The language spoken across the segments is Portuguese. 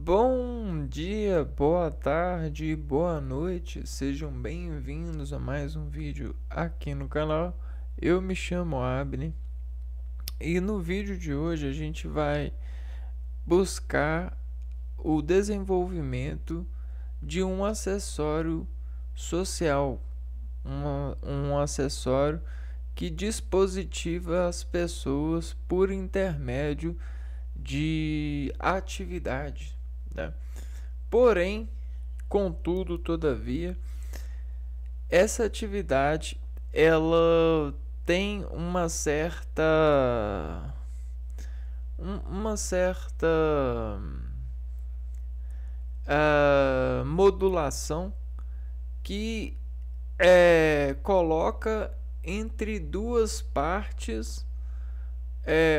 Bom dia, boa tarde, boa noite, sejam bem-vindos a mais um vídeo aqui no canal. Eu me chamo Abner e no vídeo de hoje a gente vai buscar o desenvolvimento de um acessório social, um acessório que dispositiva as pessoas por intermédio de atividade, né? Porém, contudo, todavia, essa atividade ela tem uma certa modulação que coloca entre duas partes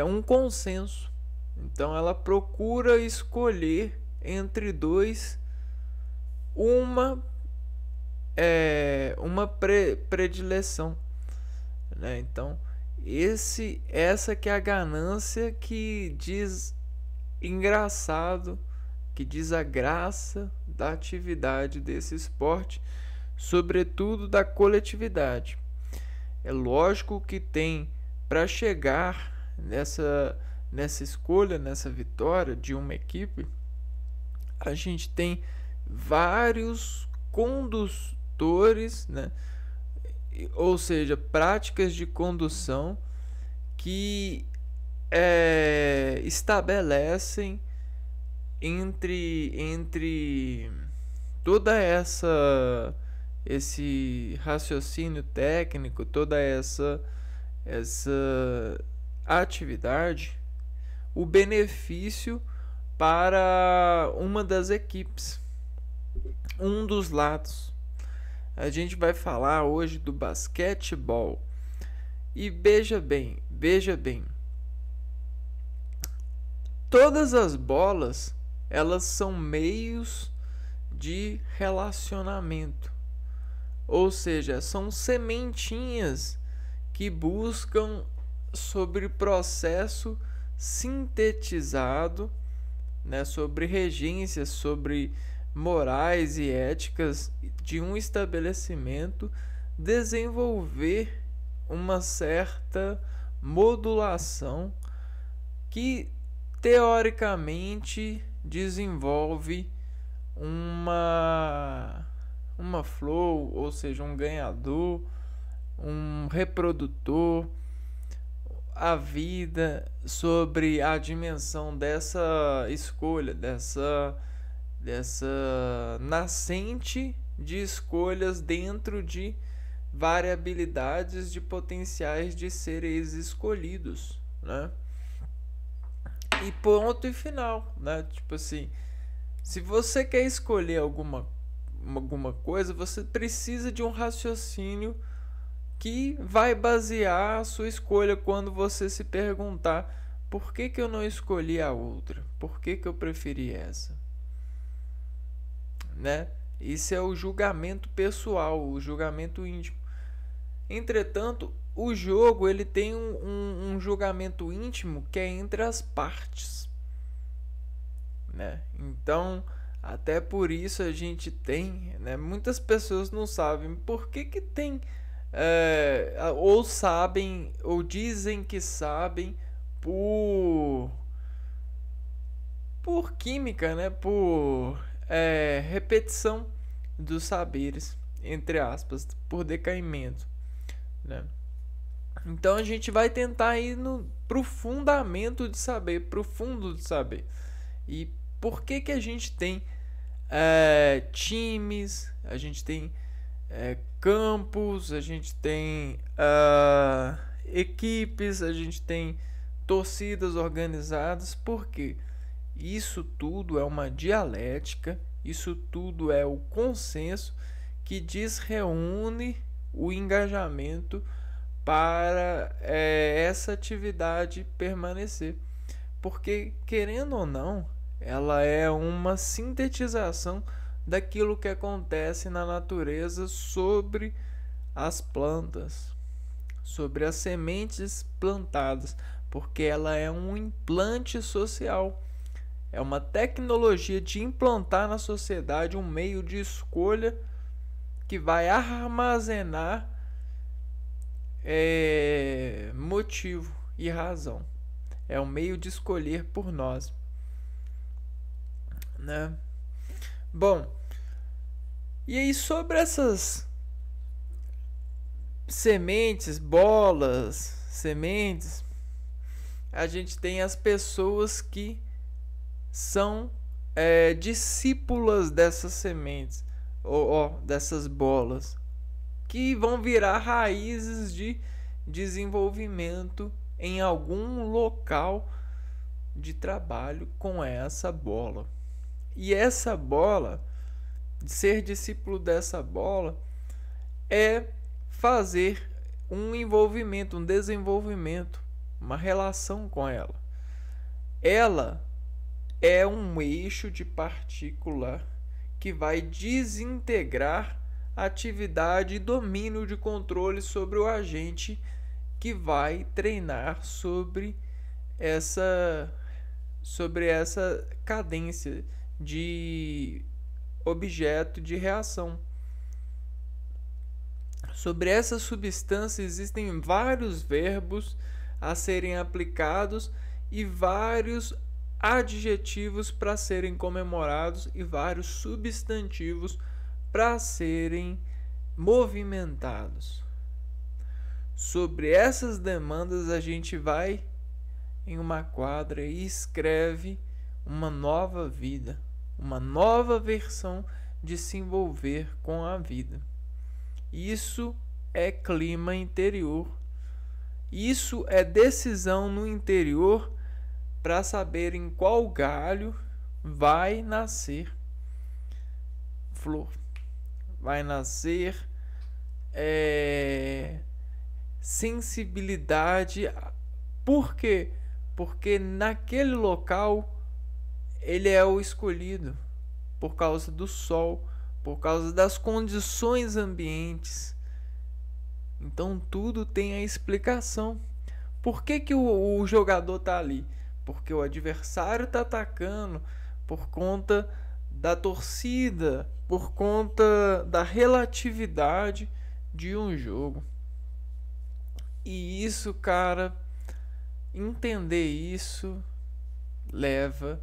um consenso. Então ela procura escolher entre dois uma predileção, né? Então essa que é a ganância que diz engraçado, que diz a graça da atividade desse esporte, sobretudo da coletividade. É lógico que tem para chegar nessa escolha, nessa vitória de uma equipe, a gente tem vários condutores, né? Ou seja, práticas de condução que estabelecem entre toda esse raciocínio técnico, toda essa atividade, o benefício para uma das equipes, um dos lados. A gente vai falar hoje do basquetebol. E veja bem, todas as bolas, elas são meios de relacionamento. Ou seja, são sementinhas que buscam sobre processo sintetizado, né, sobre regências, sobre morais e éticas de um estabelecimento, desenvolver uma certa modulação que teoricamente desenvolve uma flow, ou seja, um ganhador, um reprodutor, a vida, sobre a dimensão dessa escolha, dessa nascente de escolhas dentro de variabilidades de potenciais de seres escolhidos, né? E ponto e final, né? Tipo assim, se você quer escolher alguma coisa, você precisa de um raciocínio que vai basear a sua escolha quando você se perguntar: por que eu não escolhi a outra? Por que eu preferi essa? Né? Isso é o julgamento pessoal, o julgamento íntimo. Entretanto, o jogo ele tem um julgamento íntimo que é entre as partes, né? Então, até por isso a gente tem, né? Muitas pessoas não sabem por que tem, ou sabem, ou dizem que sabem por química, né? Por repetição dos saberes, entre aspas, por decaimento, né? Então a gente vai tentar ir pro fundamento de saber, pro fundo de saber. E por que a gente tem times, a gente tem campos, a gente tem equipes, a gente tem torcidas organizadas? Porque isso tudo é uma dialética, isso tudo é o consenso que reúne o engajamento para essa atividade permanecer. Porque, querendo ou não, ela é uma sintetização daquilo que acontece na natureza sobre as plantas, sobre as sementes plantadas, porque ela é um implante social. É uma tecnologia de implantar na sociedade um meio de escolha que vai armazenar motivo e razão. É um meio de escolher por nós, né? Bom, e aí sobre essas sementes, a gente tem as pessoas que são discípulas dessas sementes, ou dessas bolas, que vão virar raízes de desenvolvimento em algum local de trabalho com essa bola. E essa bola, ser discípulo dessa bola, é fazer um envolvimento, um desenvolvimento, uma relação com ela. Ela é um eixo de partícula que vai desintegrar atividade e domínio de controle sobre o agente que vai treinar sobre essa cadência de objeto de reação. Sobre essa substância existem vários verbos a serem aplicados e vários adjetivos para serem comemorados e vários substantivos para serem movimentados. Sobre essas demandas a gente vai em uma quadra e escreve uma nova vida, uma nova versão de se envolver com a vida. Isso é clima interior. Isso é decisão no interior para saber em qual galho vai nascer flor, vai nascer sensibilidade. Por quê? Porque naquele local ele é o escolhido por causa do sol, por causa das condições ambientes. Então tudo tem a explicação. Por que o jogador está ali? Porque o adversário está atacando por conta da torcida, por conta da relatividade de um jogo. E isso, cara, entender isso leva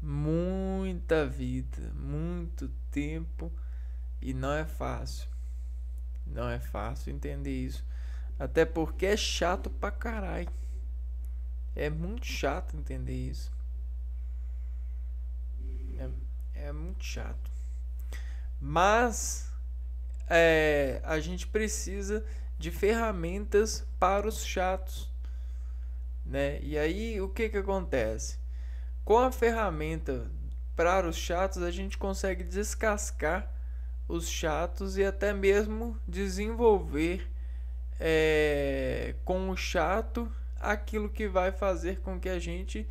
muita vida, muito tempo, e não é fácil. Não é fácil entender isso. Até porque é chato pra caralho. É muito chato entender isso. É muito chato. Mas a gente precisa de ferramentas para os chatos, né? E aí o que acontece? Com a ferramenta para os chatos, a gente consegue descascar os chatos e até mesmo desenvolver com o chato aquilo que vai fazer com que a gente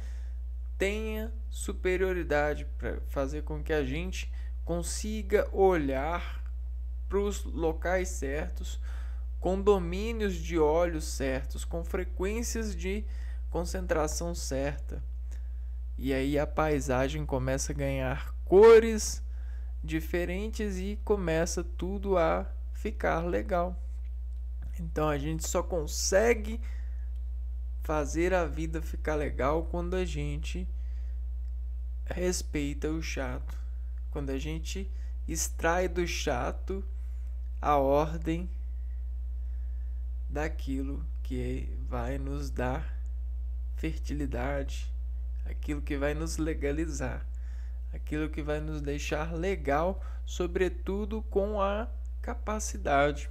tenha superioridade, para fazer com que a gente consiga olhar para os locais certos, com domínios de olhos certos, com frequências de concentração certa. E aí a paisagem começa a ganhar cores diferentes e começa tudo a ficar legal. Então a gente só consegue fazer a vida ficar legal quando a gente respeita o chato, quando a gente extrai do chato a ordem daquilo que vai nos dar fertilidade, aquilo que vai nos legalizar, aquilo que vai nos deixar legal, sobretudo com a capacidade.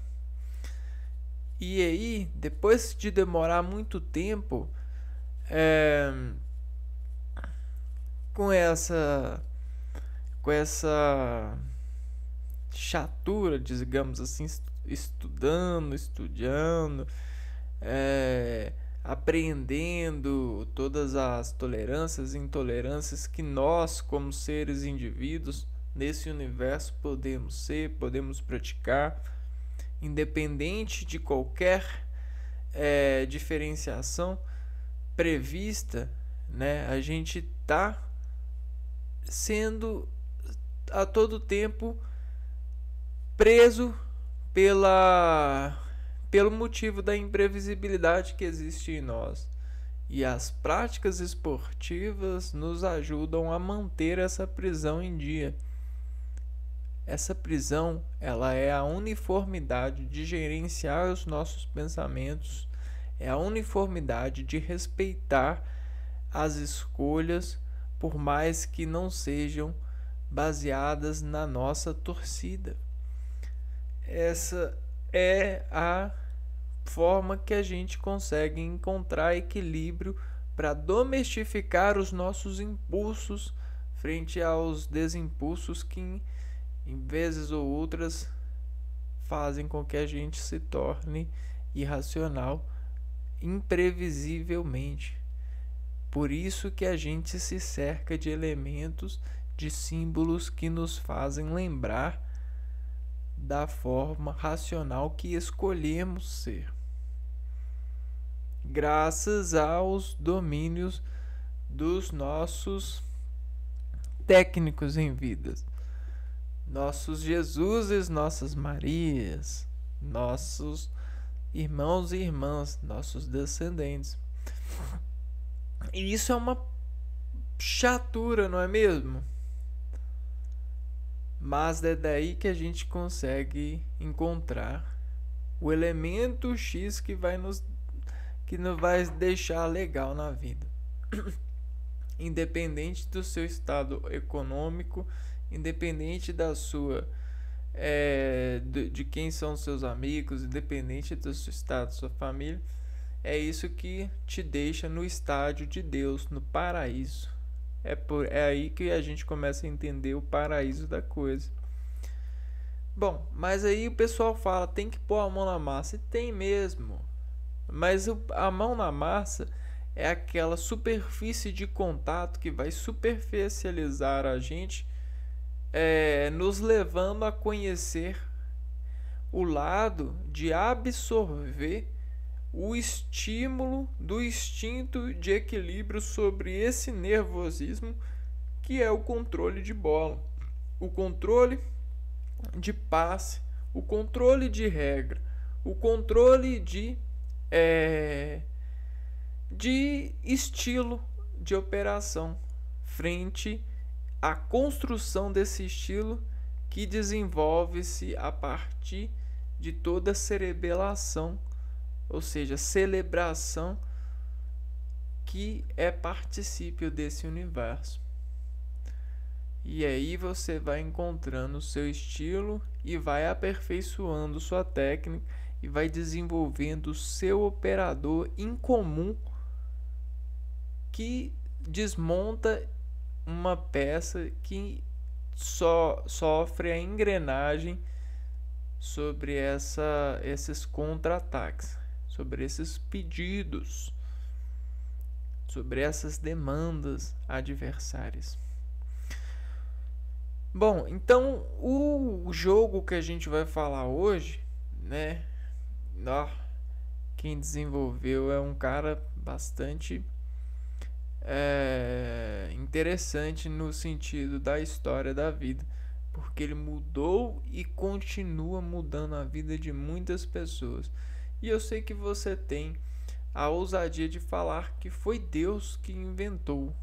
E aí, depois de demorar muito tempo com essa chatura, digamos assim, estudando, aprendendo todas as tolerâncias e intolerâncias que nós, como seres indivíduos nesse universo, podemos praticar, independente de qualquer diferenciação prevista, né? A gente está sendo a todo tempo preso pelo motivo da imprevisibilidade que existe em nós. E as práticas esportivas nos ajudam a manter essa prisão em dia. Essa prisão, ela é a uniformidade de gerenciar os nossos pensamentos, é a uniformidade de respeitar as escolhas, por mais que não sejam baseadas na nossa torcida. Essa é a forma que a gente consegue encontrar equilíbrio para domestificar os nossos impulsos frente aos desimpulsos que, em vezes ou outras, fazem com que a gente se torne irracional imprevisivelmente. Por isso que a gente se cerca de elementos, de símbolos que nos fazem lembrar da forma racional que escolhemos ser, graças aos domínios dos nossos técnicos em vidas, nossos Jesuses, nossas Marias, nossos irmãos e irmãs, nossos descendentes. E isso é uma chatura, não é mesmo? Mas é daí que a gente consegue encontrar o elemento X que nos vai deixar legal na vida. Independente do seu estado econômico, independente da sua de quem são seus amigos, independente do seu estado, sua família, é isso que te deixa no estádio de Deus, no paraíso. É aí que a gente começa a entender o paraíso da coisa. Bom, mas aí o pessoal fala, tem que pôr a mão na massa. E tem mesmo. Mas a mão na massa é aquela superfície de contato que vai superficializar a gente, nos levando a conhecer o lado de absorver o estímulo do instinto de equilíbrio sobre esse nervosismo que é o controle de bola, o controle de passe, o controle de regra, o controle de estilo de operação frente à construção desse estilo que desenvolve-se a partir de toda cerebelação, ou seja, celebração que é particípio desse universo. E aí você vai encontrando o seu estilo e vai aperfeiçoando sua técnica e vai desenvolvendo o seu operador incomum que desmonta uma peça que só sofre a engrenagem sobre esses contra-ataques, sobre esses pedidos, sobre essas demandas adversárias. Bom, então o jogo que a gente vai falar hoje, né? Quem desenvolveu é um cara bastante interessante no sentido da história da vida, porque ele mudou e continua mudando a vida de muitas pessoas. E eu sei que você tem a ousadia de falar que foi Deus que inventou,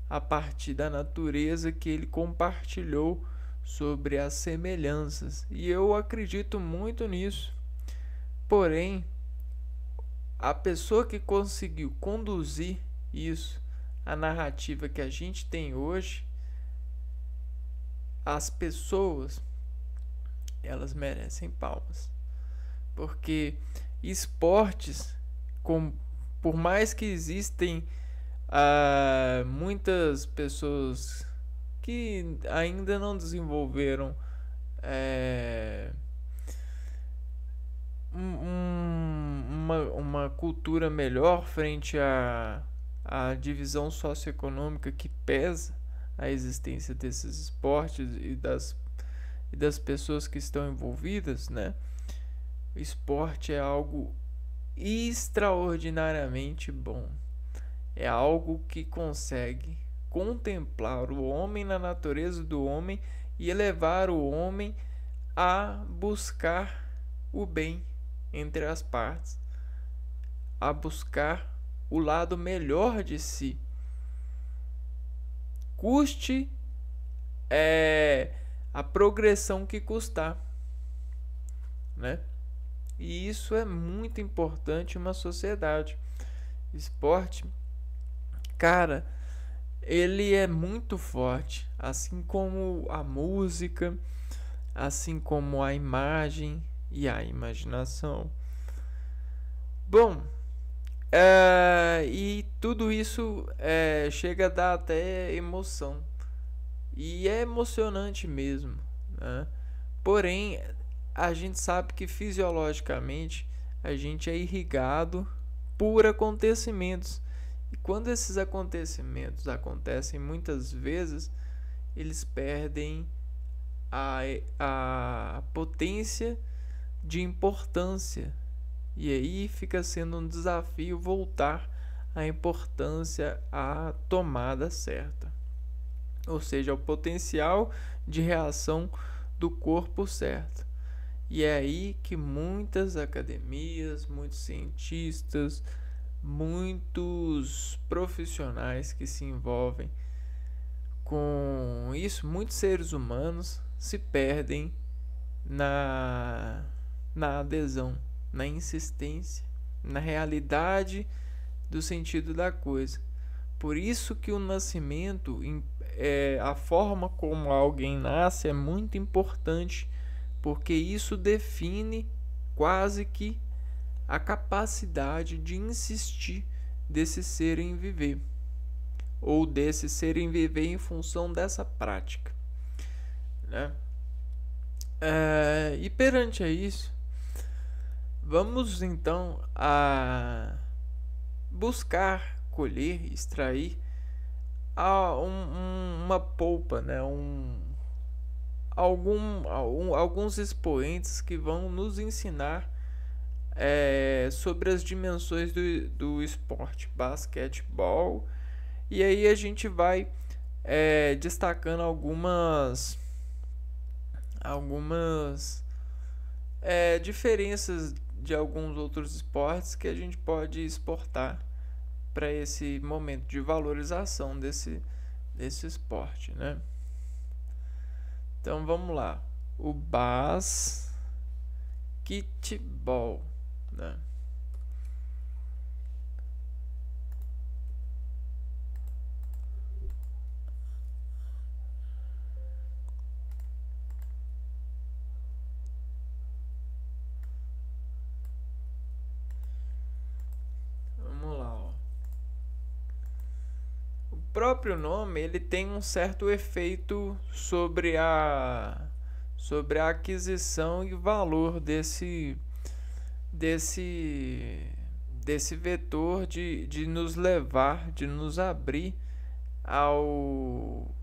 a partir da natureza que ele compartilhou sobre as semelhanças. E eu acredito muito nisso. Porém, a pessoa que conseguiu conduzir isso, a narrativa que a gente tem hoje, as pessoas, elas merecem palmas. Porque esportes, por mais que existem muitas pessoas que ainda não desenvolveram uma cultura melhor frente à divisão socioeconômica que pesa a existência desses esportes e das pessoas que estão envolvidas, né? O esporte é algo extraordinariamente bom. É algo que consegue contemplar o homem na natureza do homem e levar o homem a buscar o bem entre as partes, a buscar o lado melhor de si. Custe a progressão que custar, né? E isso é muito importante em uma sociedade. Esporte, cara, ele é muito forte, assim como a música, assim como a imagem e a imaginação. Bom, e tudo isso chega a dar até emoção. E é emocionante mesmo, né? Porém, a gente sabe que fisiologicamente a gente é irrigado por acontecimentos. E quando esses acontecimentos acontecem muitas vezes, eles perdem a potência de importância. E aí fica sendo um desafio voltar a importância à tomada certa. Ou seja, ao potencial de reação do corpo certo. E é aí que muitas academias, muitos cientistas, muitos profissionais que se envolvem com isso, muitos seres humanos se perdem na adesão, na insistência, na realidade do sentido da coisa. Por isso que o nascimento, a forma como alguém nasce é muito importante, porque isso define quase que a capacidade de insistir desse ser em viver, ou desse ser em viver em função dessa prática, né? E perante a isso, vamos então a buscar colher, extrair uma polpa, né? Alguns expoentes que vão nos ensinar sobre as dimensões do esporte basquetebol. E aí a gente vai destacando algumas diferenças de alguns outros esportes que a gente pode exportar para esse momento de valorização desse esporte, né? Então vamos lá. O basquetebol, né? Vamos lá, ó. O próprio nome, ele tem um certo efeito sobre a aquisição e valor desse vetor de nos levar, de nos abrir ao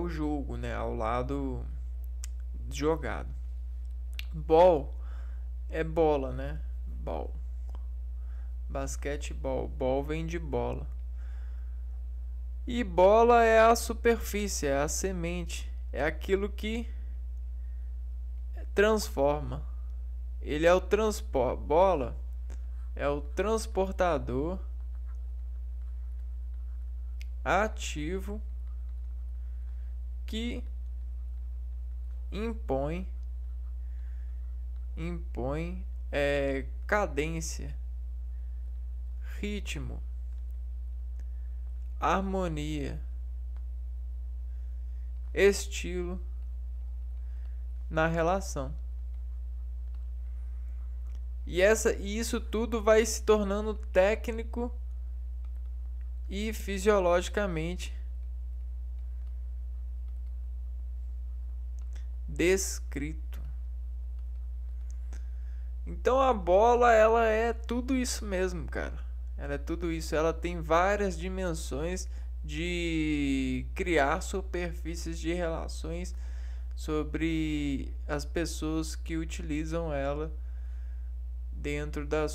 jogo, né? Ao lado jogado. Ball é bola, né? Ball. Basquetebol. Ball vem de bola. E bola é a superfície, é a semente, é aquilo que transforma. Ele é o bola é o transportador ativo que impõe cadência, ritmo, harmonia, estilo na relação. E isso tudo vai se tornando técnico e fisiologicamente descrito. Então a bola, ela é tudo isso mesmo, cara. Ela é tudo isso. Ela tem várias dimensões de criar superfícies de relações sobre as pessoas que utilizam ela dentro do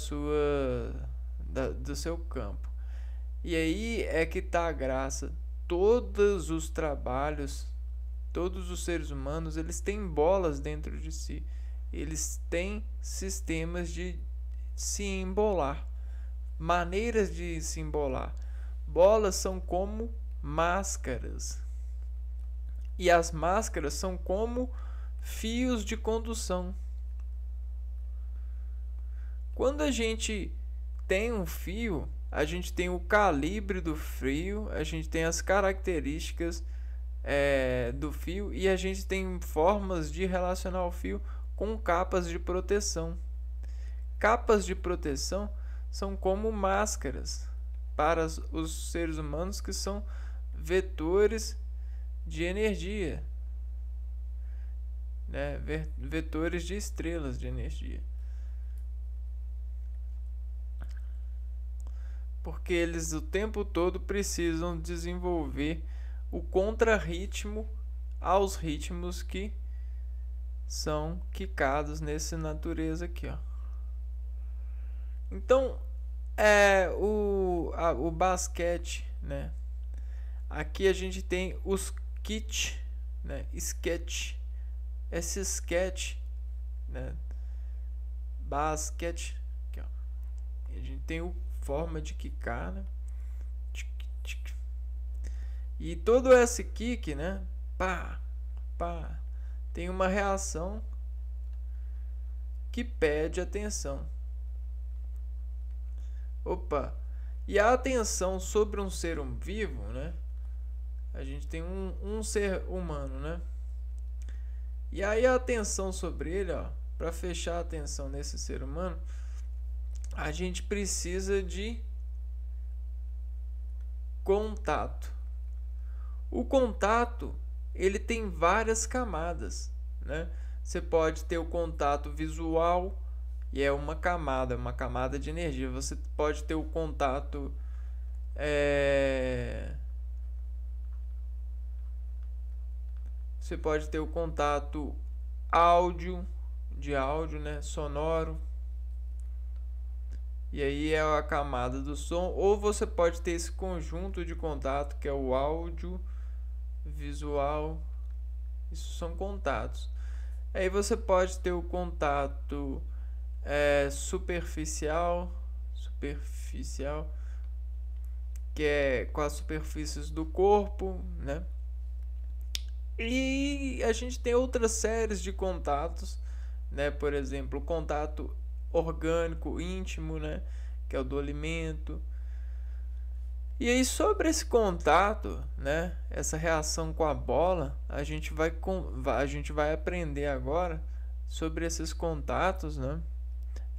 seu campo. E aí é que tá a graça. Todos os trabalhos, todos os seres humanos, eles têm bolas dentro de si. Eles têm sistemas de se embolar, maneiras de se embolar. Bolas são como máscaras. E as máscaras são como fios de condução. Quando a gente tem um fio, a gente tem o calibre do fio, a gente tem as características do fio e a gente tem formas de relacionar o fio com capas de proteção. Capas de proteção são como máscaras para os seres humanos, que são vetores de energia, né? Vetores de estrelas de energia. Porque eles o tempo todo precisam desenvolver o contrarritmo aos ritmos que são quicados nessa natureza aqui, ó. Então, o basquete, né? Aqui a gente tem os kit, né? Sketch. Esse sketch, né? Basquete, aqui, ó. A gente tem o forma de quicar, né? E todo esse kick, né? Pá, pá, tem uma reação que pede atenção. Opa! E a atenção sobre um ser vivo, né? A gente tem um ser humano, né? E aí a atenção sobre ele, ó, para fechar a atenção nesse ser humano, a gente precisa de contato. O contato, ele tem várias camadas, né? Você pode ter o contato visual, e é uma camada de energia. Você pode ter o contato você pode ter o contato de áudio, né, sonoro. E aí é a camada do som, ou você pode ter esse conjunto de contato que é o áudio, visual. Isso são contatos. Aí você pode ter o contato superficial, que é com as superfícies do corpo, né? E a gente tem outras séries de contatos, né? Por exemplo, o contato orgânico íntimo, né? Que é o do alimento. E aí sobre esse contato, né? Essa reação com a bola, a gente vai aprender agora sobre esses contatos, né?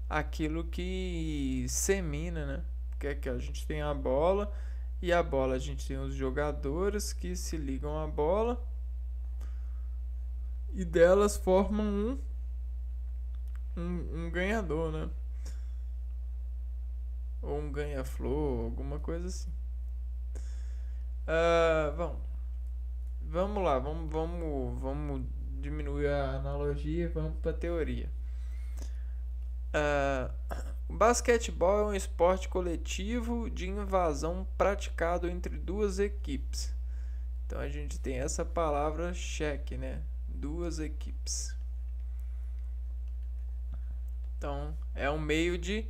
Aquilo que semina, né? Porque aqui a gente tem a bola, e a bola a gente tem os jogadores que se ligam à bola e delas formam um ganhador, né? Ou um ganha-flor, alguma coisa assim. Vamos lá, vamos diminuir a analogia e vamos para a teoria. O basquetebol é um esporte coletivo de invasão praticado entre duas equipes. Então a gente tem essa palavra cheque, né? Duas equipes. Então é um meio de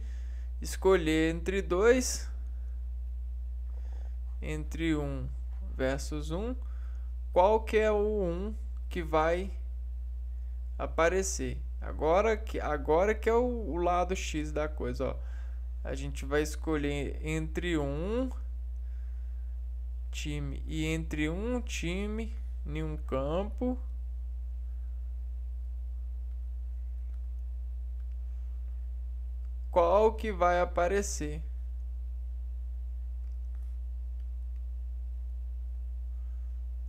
escolher entre dois, entre um versus um, qual que é o um que vai aparecer. Agora que é o lado X da coisa, ó. A gente vai escolher entre um time e entre um time em um campo qual que vai aparecer.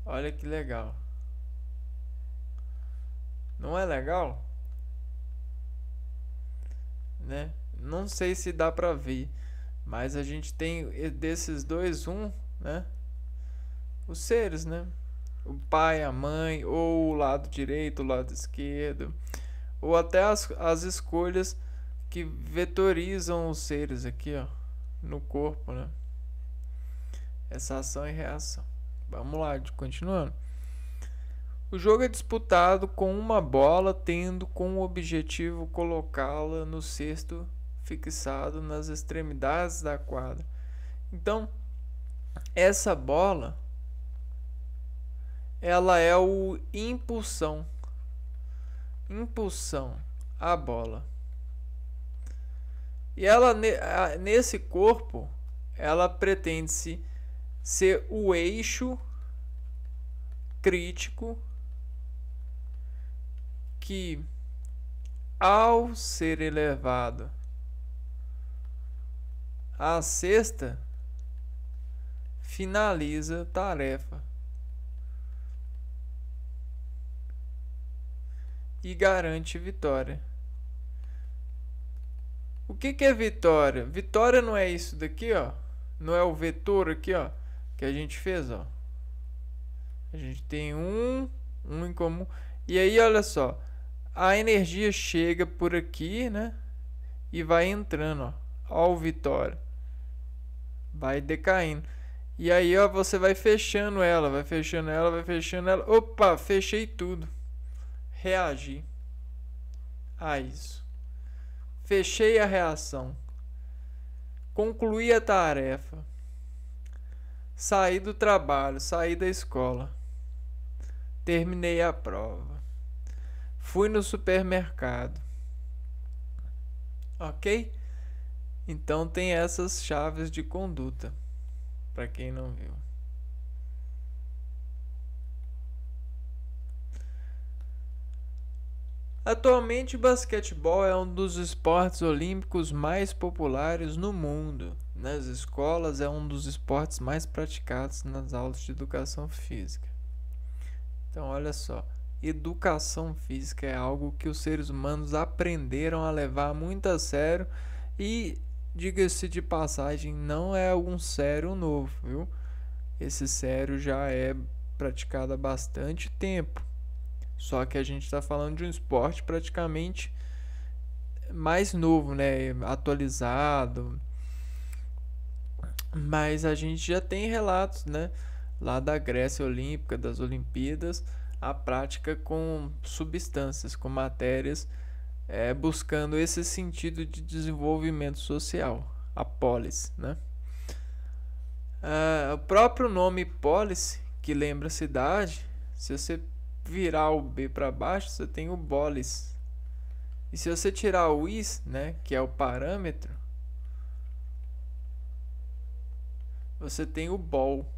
Olha que legal. Não é legal? Né? Não sei se dá pra ver, mas a gente tem desses dois né? Os seres, né? O pai, a mãe, ou o lado direito, o lado esquerdo, ou até as escolhas que vetorizam os seres aqui, ó, no corpo, né? essa ação e reação. Vamos lá, continuando. O jogo é disputado com uma bola, tendo como objetivo colocá-la no cesto fixado nas extremidades da quadra. Então, essa bola, ela é o impulsão. Impulsão, a bola. E ela, nesse corpo, ela pretende-se ser o eixo crítico que, ao ser elevado à cesta, finaliza a tarefa e garante vitória. O que é vitória? Vitória não é isso daqui, ó. Não é o vetor aqui, ó, que a gente fez, ó. A gente tem um em comum. E aí, olha só, a energia chega por aqui, né? E vai entrando, ó. Ó o vitória. Vai decaindo. E aí, ó, você vai fechando ela, vai fechando ela, vai fechando ela. Opa, fechei tudo. Reagir a isso. Fechei a reação. Concluí a tarefa. Saí do trabalho, saí da escola. Terminei a prova. Fui no supermercado. Ok? Então tem essas chaves de conduta, para quem não viu. Atualmente, o basquetebol é um dos esportes olímpicos mais populares no mundo. Nas escolas, é um dos esportes mais praticados nas aulas de educação física. Então, olha só, educação física é algo que os seres humanos aprenderam a levar muito a sério e, diga-se de passagem, não é algum sério novo, viu? Esse sério já é praticado há bastante tempo. Só que a gente está falando de um esporte praticamente mais novo, né? Atualizado. Mas a gente já tem relatos, né? Lá da Grécia Olímpica, das Olimpíadas, a prática com substâncias, com matérias, buscando esse sentido de desenvolvimento social, a polis, né? O próprio nome polis, que lembra cidade, se você virar o B para baixo, você tem o bolis. E se você tirar o is, né, que é o parâmetro, você tem o ball,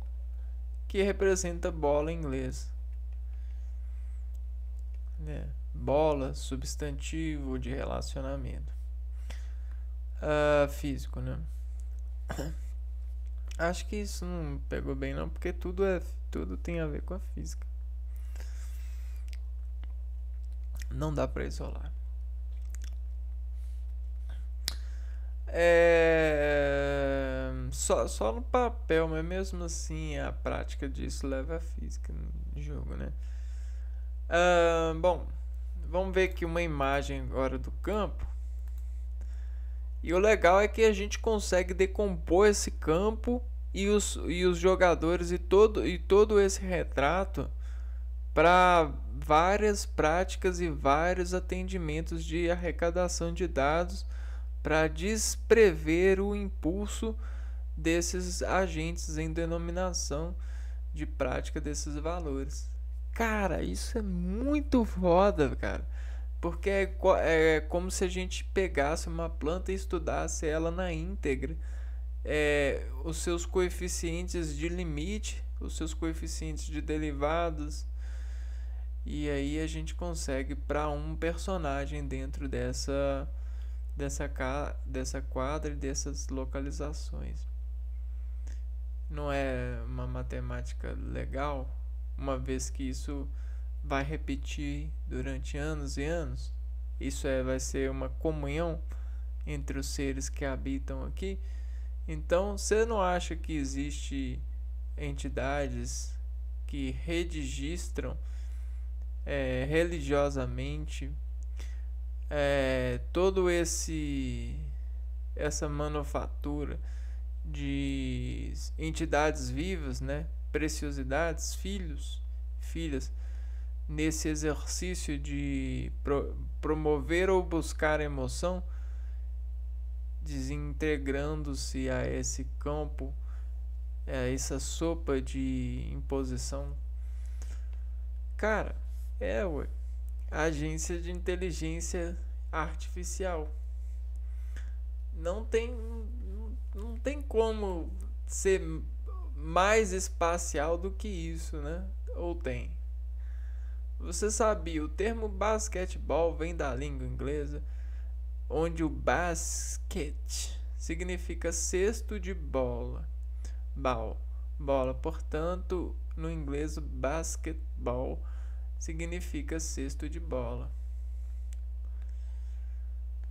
que representa bola em inglês. Bola, substantivo de relacionamento físico, né? Acho que isso não pegou bem não, porque tudo tem a ver com a física. Não dá para isolar. Só no papel, mas mesmo assim a prática disso leva a física no jogo, né? Bom, vamos ver aqui uma imagem agora do campo. E o legal é que a gente consegue decompor esse campo e os jogadores e todo esse retrato para várias práticas e vários atendimentos de arrecadação de dados para desprever o impulso desses agentes em denominação de prática desses valores. Cara, isso é muito foda, cara. Porque é como se a gente pegasse uma planta e estudasse ela na íntegra. Os seus coeficientes de limite, os seus coeficientes de derivados. E aí a gente consegue para um personagem dentro dessa quadra e dessas localizações. Não é uma matemática legal, uma vez que isso vai repetir durante anos e anos. Isso vai ser uma comunhão entre os seres que habitam aqui. Então, você não acha que existe entidades que registram religiosamente todo essa manufatura de entidades vivas, né? Preciosidades, filhos, filhas, nesse exercício de promover ou buscar emoção, desintegrando-se a esse campo, a essa sopa de imposição. Cara, ué, agência de inteligência artificial. Não tem como ser mais espacial do que isso, né? Ou tem? Você sabia, o termo basquetebol vem da língua inglesa, onde o basket significa cesto de bola. Bola. Portanto, no inglês, basketball significa cesto de bola.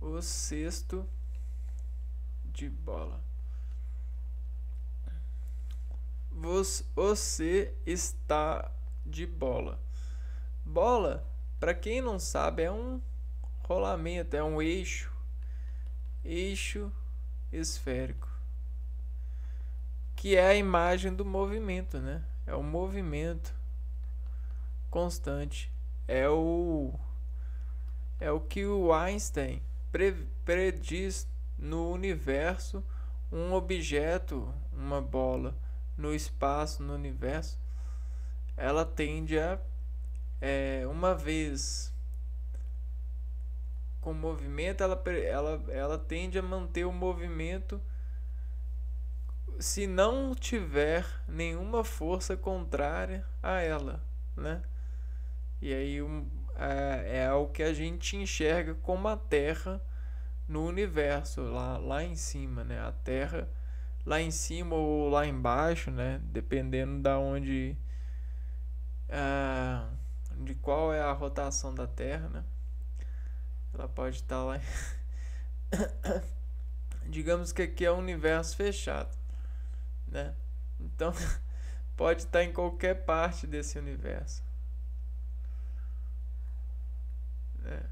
O cesto de bola. Você está de bola. Bola, para quem não sabe, é um rolamento, é um eixo esférico, que é a imagem do movimento, né? É o movimento constante. É o que o Einstein prediz no universo. Um objeto, uma bola, no espaço, no universo, ela tende a, uma vez com movimento, ela tende a manter o movimento se não tiver nenhuma força contrária a ela, né? E aí é o que a gente enxerga como a Terra no universo, lá em cima, né? A Terra lá em cima ou lá embaixo, né? Dependendo da onde, de qual é a rotação da Terra, né? Ela pode estar lá. Digamos que aqui é um universo fechado, né? Então pode estar em qualquer parte desse universo, né?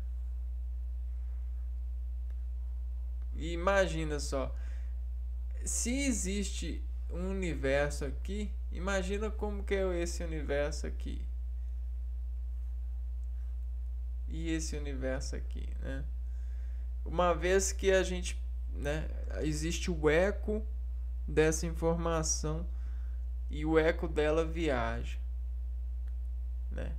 E imagina só, se existe um universo aqui, imagina como que é esse universo aqui e esse universo aqui, né? Uma vez que a gente, né, existe o eco dessa informação e o eco dela viaja, né?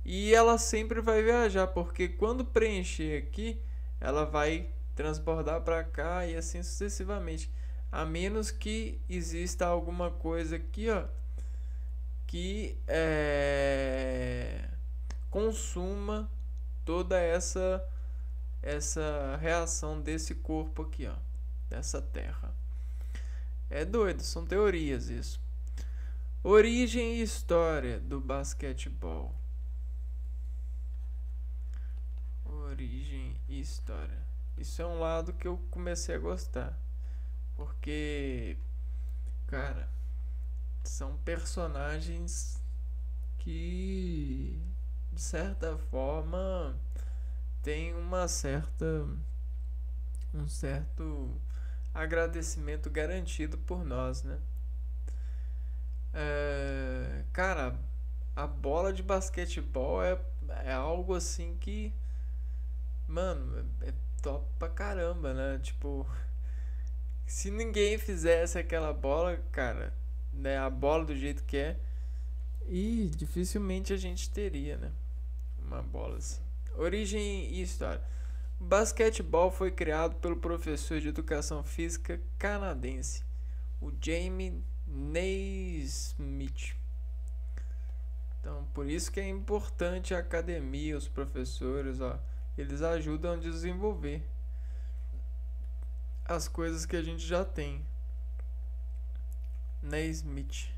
E ela sempre vai viajar, porque quando preencher aqui, ela vai transbordar para cá e assim sucessivamente, a menos que exista alguma coisa aqui, ó, que consuma toda essa reação desse corpo aqui, ó, dessa Terra. É doido, são teorias isso. Origem e história do basquetebol. Origem e história. Isso é um lado que eu comecei a gostar, porque, cara, são personagens que, de certa forma, tem um certo agradecimento garantido por nós, né? Cara, a bola de basquetebol é algo assim que, mano, é top pra caramba, né? Tipo, se ninguém fizesse aquela bola, cara, né, a bola do jeito que é, e dificilmente a gente teria, né, uma bola assim. Origem e história. O basquetebol foi criado pelo professor de educação física canadense, o Jamie Naismith. Então, por isso que é importante a academia, os professores, ó, eles ajudam a desenvolver as coisas que a gente já tem. Naismith.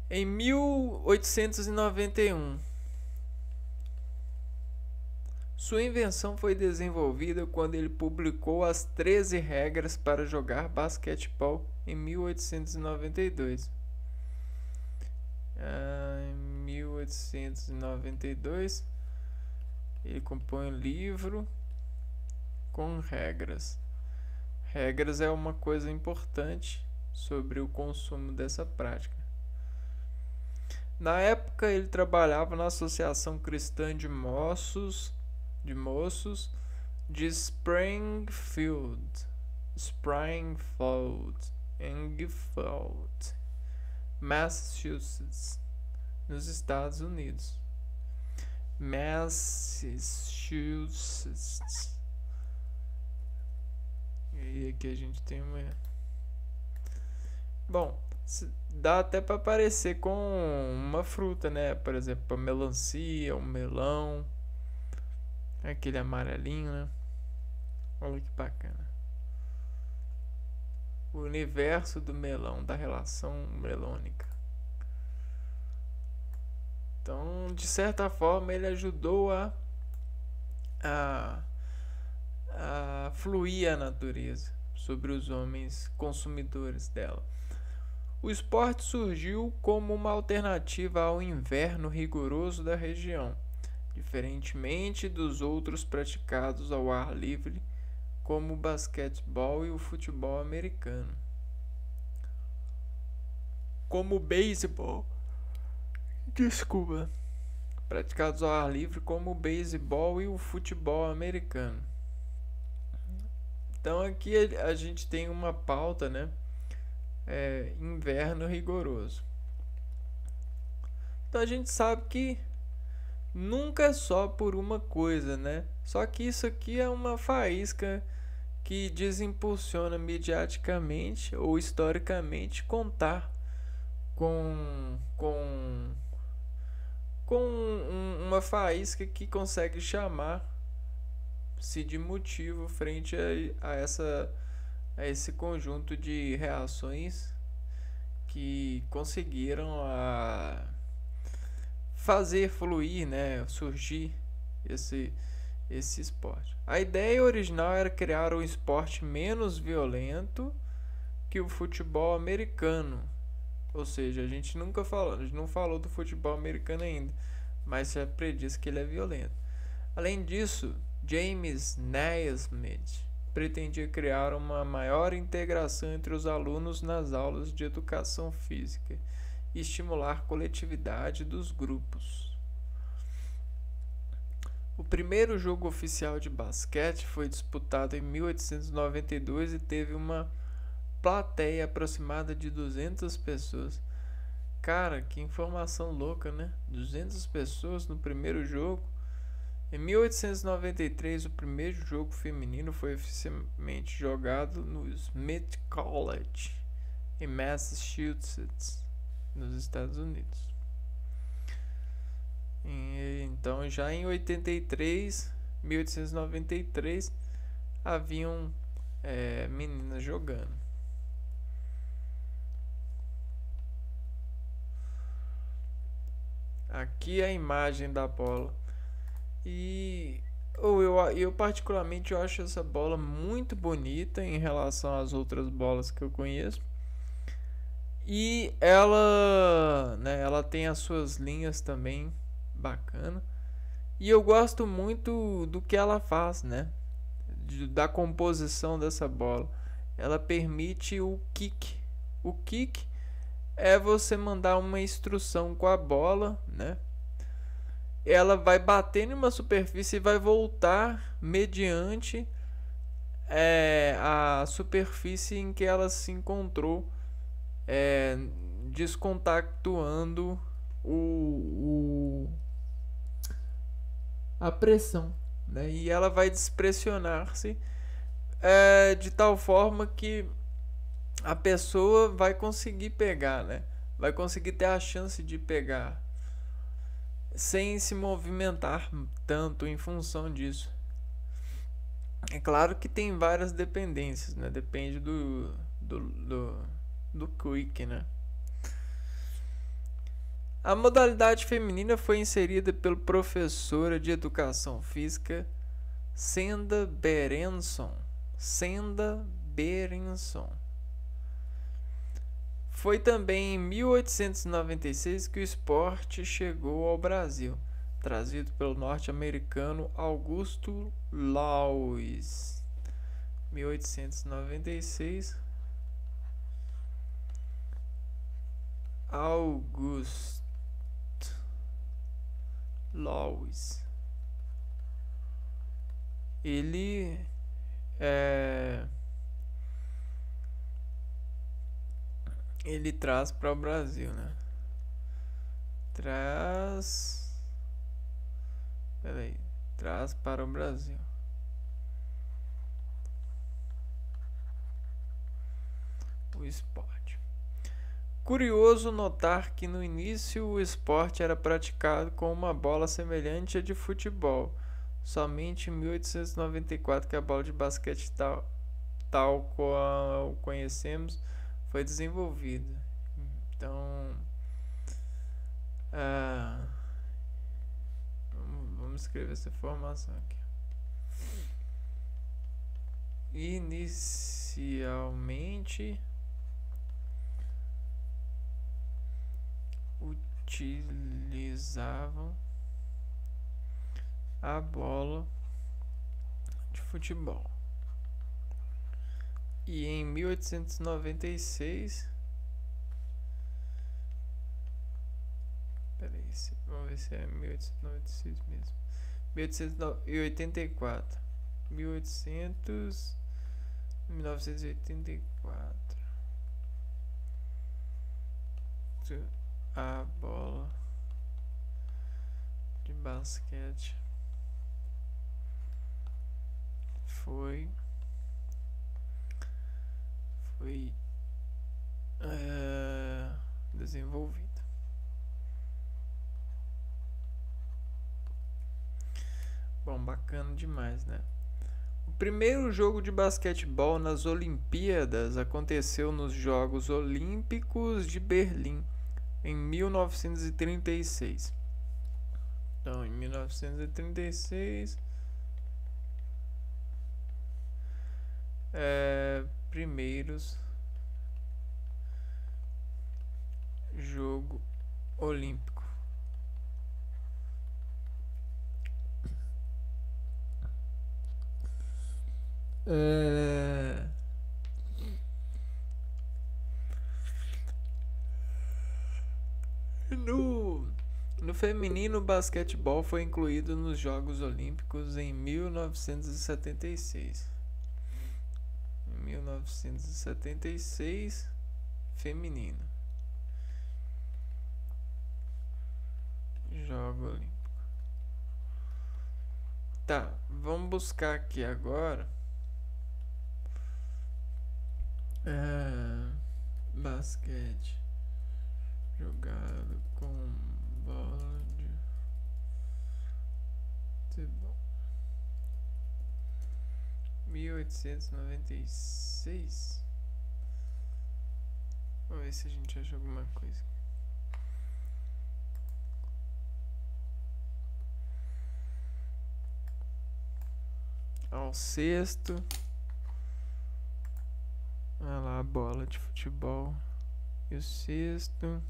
Em 1891, sua invenção foi desenvolvida quando ele publicou as 13 regras para jogar basquetebol em 1892. Em 1892, ele compõe um livro com regras. Regras é uma coisa importante sobre o consumo dessa prática. Na época ele trabalhava na Associação Cristã de Moços de Springfield, Massachusetts, nos Estados Unidos. Massachusetts. E aqui a gente tem uma... Bom, dá até para parecer com uma fruta, né? Por exemplo, a melancia, o melão. Aquele amarelinho, né? Olha que bacana. O universo do melão, da relação melônica. Então, de certa forma, ele ajudou a fluir a natureza sobre os homens consumidores dela. O esporte surgiu como uma alternativa ao inverno rigoroso da região, diferentemente dos outros praticados ao ar livre, como o basquetebol e o futebol americano. Como o beisebol, praticados ao ar livre, como o beisebol e o futebol americano. Então aqui a gente tem uma pauta, né? Inverno rigoroso. Então a gente sabe que nunca é só por uma coisa, né? Só que isso aqui é uma faísca que desimpulsiona mediaticamente ou historicamente contar com uma faísca que consegue chamar-se de motivo frente a esse conjunto de reações que conseguiram fazer fluir, né, surgir esse esporte. A ideia original era criar um esporte menos violento que o futebol americano. Ou seja, a gente não falou do futebol americano ainda, mas já prediz que ele é violento. Além disso, James Naismith pretendia criar uma maior integração entre os alunos nas aulas de educação física e estimular a coletividade dos grupos. O primeiro jogo oficial de basquete foi disputado em 1892 e teve uma plateia aproximada de 200 pessoas. Cara, que informação louca, né? 200 pessoas no primeiro jogo. Em 1893, o primeiro jogo feminino foi oficialmente jogado no Smith College, em Massachusetts, nos Estados Unidos. Então, já em 1893, haviam meninas jogando. Aqui é a imagem da bola. E eu particularmente acho essa bola muito bonita em relação às outras bolas que eu conheço. E ela tem as suas linhas também bacana. E eu gosto muito do que ela faz, né? Da composição dessa bola. Ela permite o kick. O kick é você mandar uma instrução com a bola, né? Ela vai bater em uma superfície e vai voltar mediante a superfície em que ela se encontrou, descontactuando a pressão, né? E ela vai despressionar-se de tal forma que a pessoa vai conseguir pegar, né? Vai conseguir ter a chance de pegar sem se movimentar tanto em função disso. É claro que tem várias dependências, né? Depende do quick, né? A modalidade feminina foi inserida pela professora de educação física Senda Berenson. Foi também em 1896 que o esporte chegou ao Brasil, trazido pelo norte-americano Augusto Louis. 1896, August Louis. Ele ele traz para o Brasil, né? Traz para o Brasil o esporte. Curioso notar que no início o esporte era praticado com uma bola semelhante à de futebol. Somente em 1894 que a bola de basquete tal qual conhecemos foi desenvolvida. Então, vamos escrever essa informação aqui. Inicialmente utilizavam a bola de futebol. E em 1896, vamos ver se é 1896 mesmo. 1884. 1984. A bola de basquete foi desenvolvida. Bom, bacana demais, né? O primeiro jogo de basquetebol nas Olimpíadas aconteceu nos Jogos Olímpicos de Berlim, em 1936. Então, em 1936, primeiros jogo olímpico. No feminino, o basquetebol foi incluído nos Jogos Olímpicos em 1976. Em 1976, feminino. Jogo Olímpico. Tá, vamos buscar aqui agora. Basquete jogado com bola de futebol. 1896. Vamos ver se a gente acha alguma coisa. Ao sexto. Olha lá a bola de futebol. E o sexto.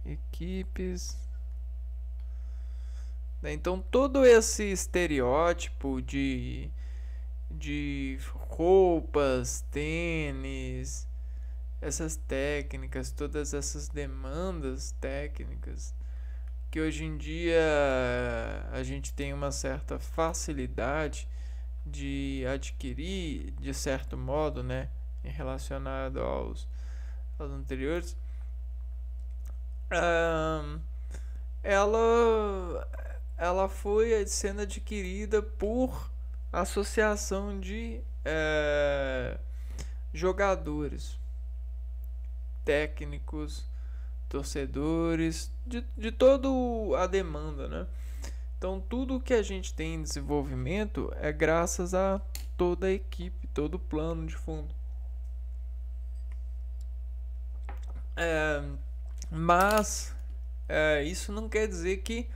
Equipes. Então todo esse estereótipo de roupas, tênis, essas técnicas, todas essas demandas técnicas que hoje em dia a gente tem uma certa facilidade de adquirir, de certo modo, né, relacionado aos anteriores, ela foi sendo adquirida por associação de jogadores, técnicos, torcedores, de toda a demanda, né? Então tudo que a gente tem em desenvolvimento é graças a toda a equipe, todo o plano de fundo. Mas isso não quer dizer que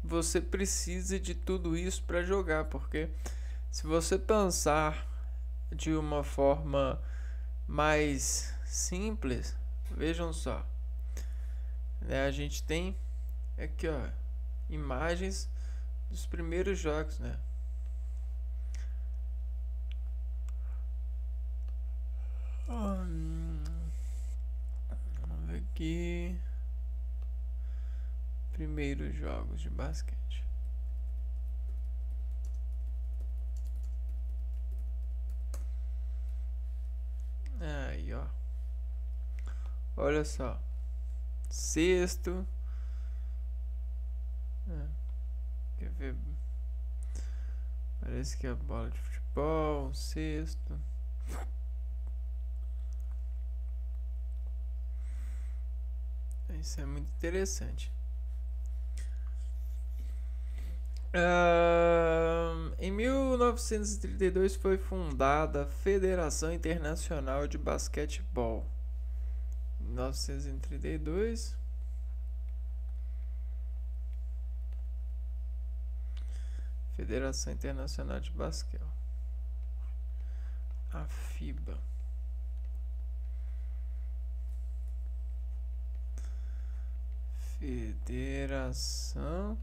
você precise de tudo isso para jogar, porque se você pensar de uma forma mais simples, vejam só, né, a gente tem aqui, ó, imagens dos primeiros jogos, né? aqui. Primeiros jogos de basquete. Aí, ó. Olha só. Sexto. Quer ver? Parece que é a bola de futebol. Sexto. Isso é muito interessante. Em 1932 foi fundada a Federação Internacional de Basquetebol. 1932. Federação Internacional de Basquete. A FIBA. Federação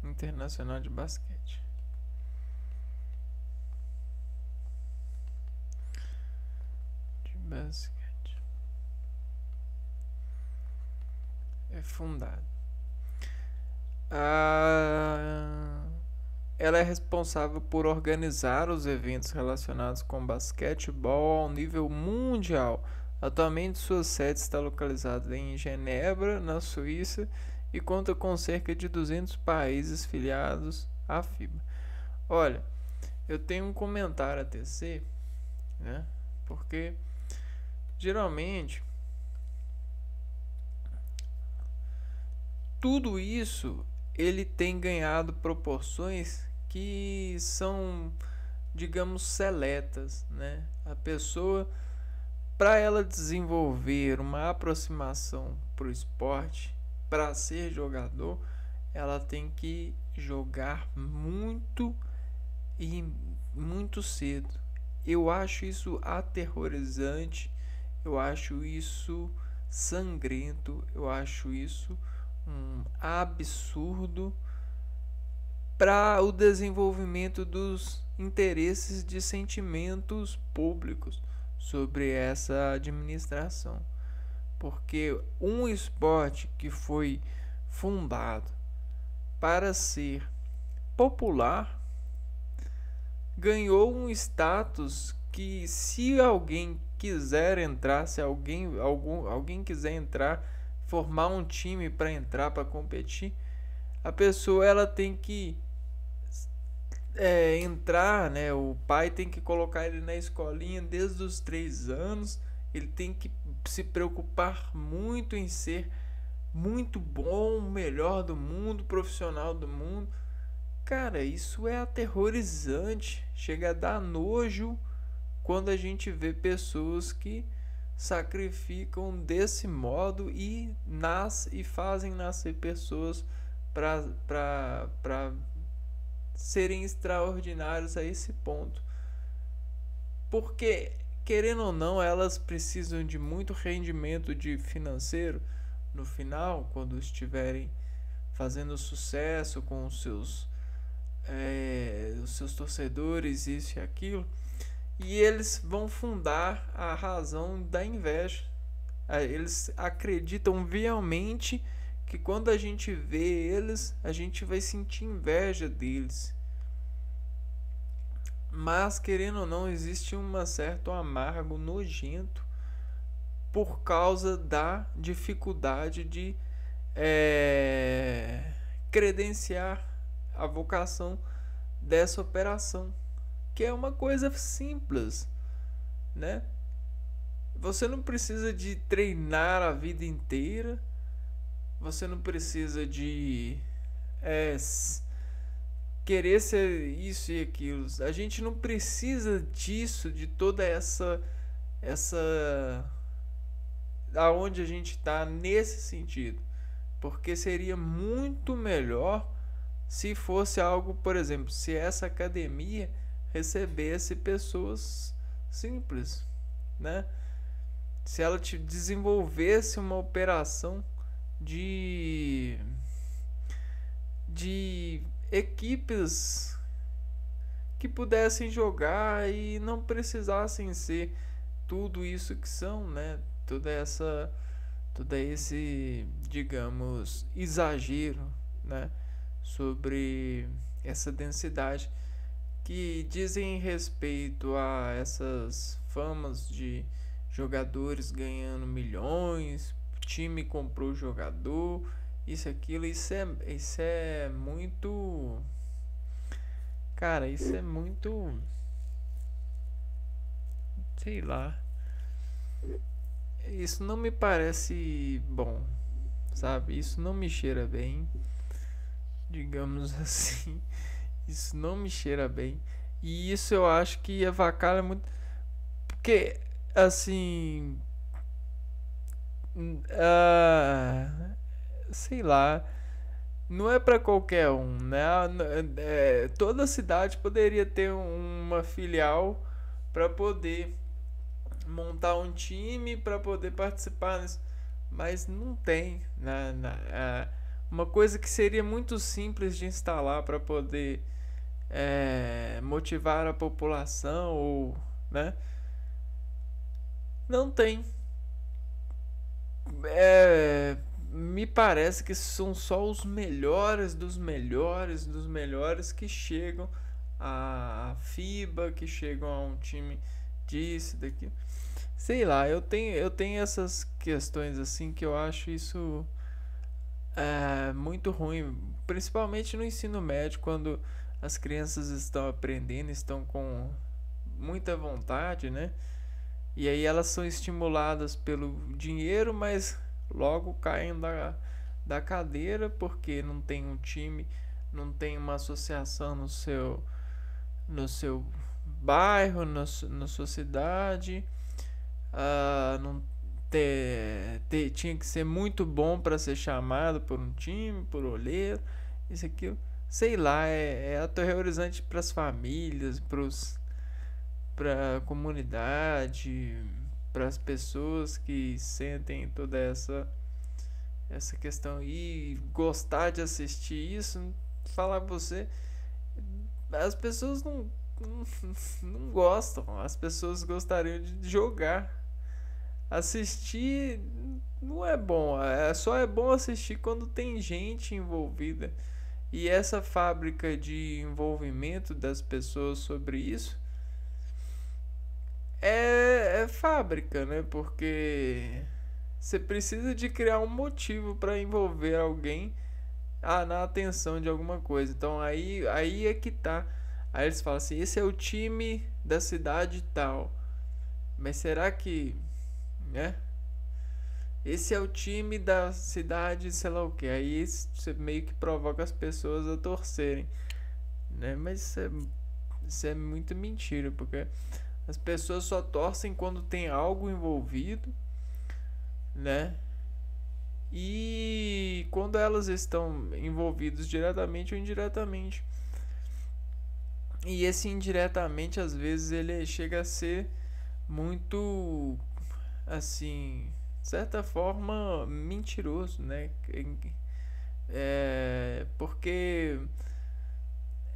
Internacional de Basquete. É fundada. Ela é responsável por organizar os eventos relacionados com basquetebol ao nível mundial. Atualmente, sua sede está localizada em Genebra, na Suíça, e conta com cerca de 200 países filiados à FIBA. Olha, eu tenho um comentário a tecer, né? Porque geralmente tudo isso ele tem ganhado proporções que são, digamos, seletas, né? A pessoa, para ela desenvolver uma aproximação para o esporte, para ser jogador, ela tem que jogar muito e muito cedo. Eu acho isso aterrorizante, eu acho isso sangrento, eu acho isso um absurdo para o desenvolvimento dos interesses de sentimentos públicos sobre essa administração. Porque um esporte que foi fundado para ser popular ganhou um status que, se alguém quiser entrar, se alguém quiser entrar, formar um time para entrar para competir, a pessoa ela tem que entrar, né? O pai tem que colocar ele na escolinha desde os 3 anos. Ele tem que se preocupar muito em ser muito bom, o melhor do mundo, profissional do mundo. Cara, isso é aterrorizante. Chega a dar nojo quando a gente vê pessoas que sacrificam desse modo e fazem nascer pessoas para serem extraordinários a esse ponto. Porque, querendo ou não, elas precisam de muito rendimento financeiro no final, quando estiverem fazendo sucesso com os seus torcedores, isso e aquilo, e eles vão fundar a razão da inveja. Eles acreditam veemente que quando a gente vê eles, a gente vai sentir inveja deles. Mas, querendo ou não, existe um certo amargo nojento por causa da dificuldade de credenciar a vocação dessa operação, que é uma coisa simples, né? Você não precisa de treinar a vida inteira, você não precisa de querer ser isso e aquilo. A gente não precisa disso, de toda essa aonde a gente está nesse sentido, porque seria muito melhor se fosse algo, por exemplo, se essa academia recebesse pessoas simples, né? Se ela desenvolvesse uma operação de equipes que pudessem jogar e não precisassem ser tudo isso que são, né? todo esse, digamos, exagero, né, sobre essa densidade que dizem respeito a essas famas de jogadores ganhando milhões, time comprou jogador, aquilo, isso é muito, cara, isso é muito, sei lá, isso não me parece bom, sabe? Isso não me cheira bem, digamos assim. Isso não me cheira bem. E isso eu acho que avacalha muito. Porque, assim. Sei lá. Não é pra qualquer um, né? Toda cidade poderia ter uma filial pra poder montar um time, pra poder participar nisso. Mas não tem, né? Uma coisa que seria muito simples de instalar para poder motivar a população, ou, né? Não tem. Me parece que são só os melhores dos melhores dos melhores que chegam à FIBA, que chegam a um time disso, daqui. Sei lá, eu tenho essas questões assim que eu acho isso muito ruim, principalmente no ensino médio, quando as crianças estão aprendendo, estão com muita vontade, né? E aí elas são estimuladas pelo dinheiro, mas logo caem da cadeira porque não tem um time, não tem uma associação no seu bairro, na sua cidade. Não tinha que ser muito bom para ser chamado por um time, por olheiro, isso aqui, sei lá, é aterrorizante para as famílias, para a comunidade, para as pessoas que sentem toda essa questão e gostar de assistir isso. Falar pra você, as pessoas não gostam, as pessoas gostariam de jogar. Assistir não é bom, só é bom assistir quando tem gente envolvida. E essa fábrica de envolvimento das pessoas sobre isso é fábrica, né? Porque você precisa de criar um motivo para envolver alguém na atenção de alguma coisa. Então aí é que tá. Aí eles falam assim: esse é o time da cidade tal. Mas será que, né? Esse é o time da cidade, sei lá o que. Aí você meio que provoca as pessoas a torcerem, né? Mas isso é muito mentira, porque as pessoas só torcem quando tem algo envolvido, né? E quando elas estão envolvidas diretamente ou indiretamente. E esse indiretamente, às vezes, ele chega a ser muito, assim, de certa forma, mentiroso, né? Porque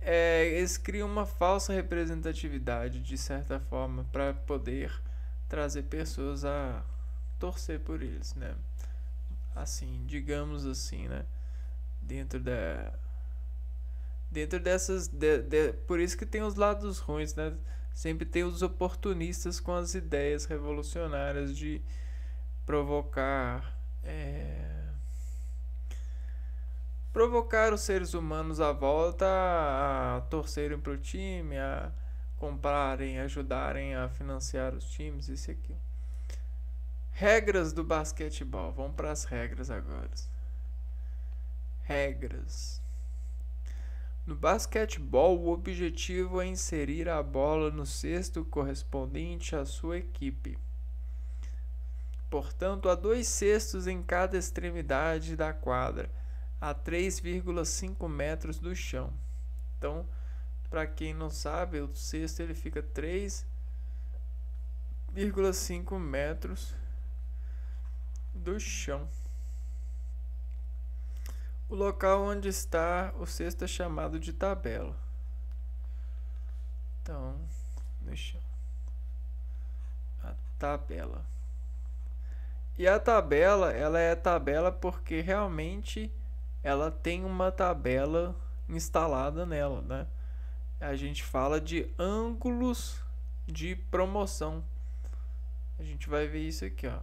eles criam uma falsa representatividade, de certa forma, para poder trazer pessoas a torcer por eles, né? Assim, digamos assim, né? Dentro dessas, por isso que tem os lados ruins, né? Sempre tem os oportunistas com as ideias revolucionárias de provocar provocar os seres humanos à volta a torcerem pro time, a comprarem, ajudarem a financiar os times, isso e aquilo. Regras do basquetebol. Vamos para as regras agora. Regras. No basquetebol, o objetivo é inserir a bola no cesto correspondente à sua equipe. Portanto, há 2 cestos em cada extremidade da quadra, a 3,5 metros do chão. Então, para quem não sabe, o cesto ele fica 3,5 metros do chão. O local onde está o cesto é chamado de tabela. Então, no chão. A tabela. E a tabela, ela é tabela porque realmente ela tem uma tabela instalada nela, né? A gente fala de ângulos de promoção. A gente vai ver isso aqui, ó.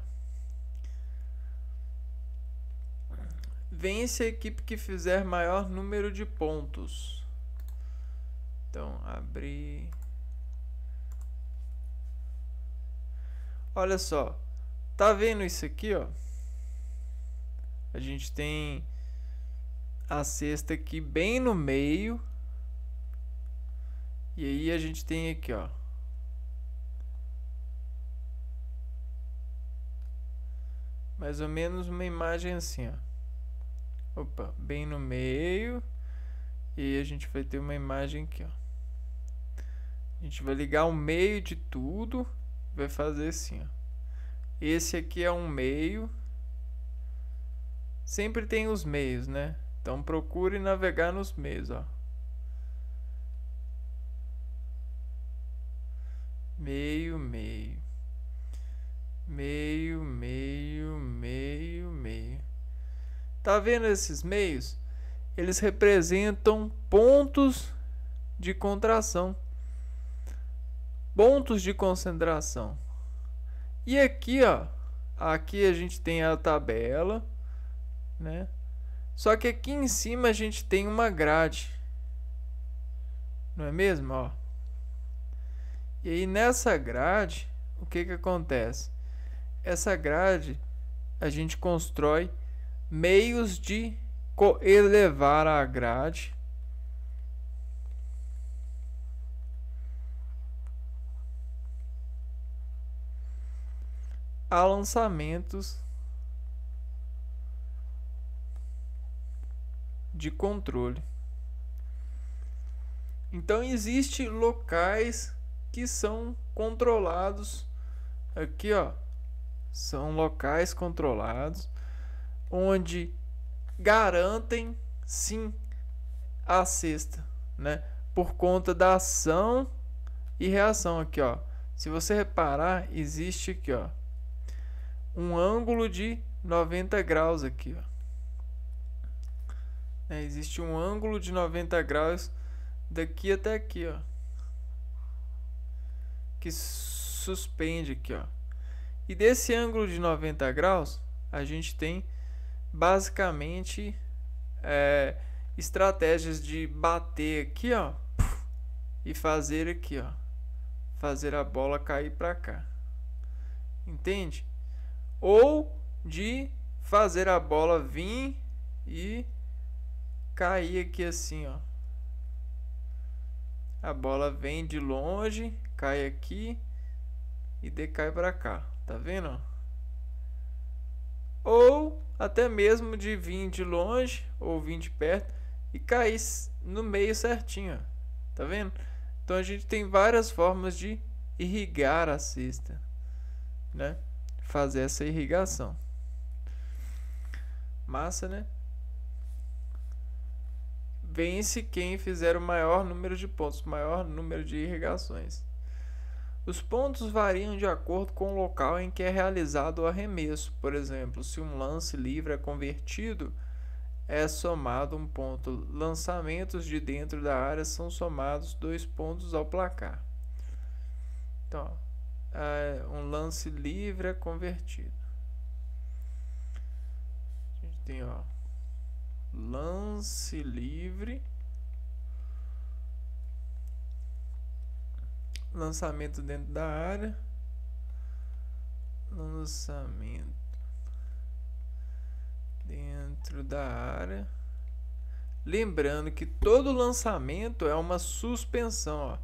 Vence a equipe que fizer maior número de pontos. Então, abrir. Olha só. Tá vendo isso aqui, ó? A gente tem a cesta aqui bem no meio. E aí a gente tem aqui, ó. Mais ou menos uma imagem assim, ó. Opa, bem no meio. E aí a gente vai ter uma imagem aqui, ó. A gente vai ligar o meio de tudo. Vai fazer assim, ó. Esse aqui é um meio. Sempre tem os meios, né? Então procure navegar nos meios, ó. Meio, meio. Meio, meio, meio, meio. Tá vendo esses meios? Eles representam pontos de contração. Pontos de concentração. E aqui, ó. Aqui a gente tem a tabela, né? Só que aqui em cima a gente tem uma grade. Não é mesmo, ó? E aí nessa grade, o que que acontece? Essa grade a gente constrói meios de elevar a grade a lançamentos de controle. Então existem locais que são controlados aqui, ó. São locais controlados onde garantem sim a cesta, né? Por conta da ação e reação aqui, ó. Se você reparar, existe aqui, ó, um ângulo de 90 graus aqui, ó. Existe um ângulo de 90 graus daqui até aqui, ó, que suspende aqui, ó. E desse ângulo de 90 graus, a gente tem basicamente estratégias de bater aqui, ó, e fazer aqui, ó, fazer a bola cair para cá. Entende? Ou de fazer a bola vir e cair aqui assim, ó. A bola vem de longe, cai aqui e decai para cá. Tá vendo? Ou até mesmo de vir de longe ou vir de perto e cair no meio certinho, ó. Tá vendo? Então a gente tem várias formas de irrigar a cesta, né? Fazer essa irrigação. Massa, né? Vence quem fizer o maior número de pontos, maior número de irrigações. Os pontos variam de acordo com o local em que é realizado o arremesso. Por exemplo, se um lance livre é convertido, é somado um ponto. Lançamentos de dentro da área são somados 2 pontos ao placar. Então, um lance livre é convertido. A gente tem, ó, lance livre, lançamento dentro da área, lançamento dentro da área. Lembrando que todo lançamento é uma suspensão, ó.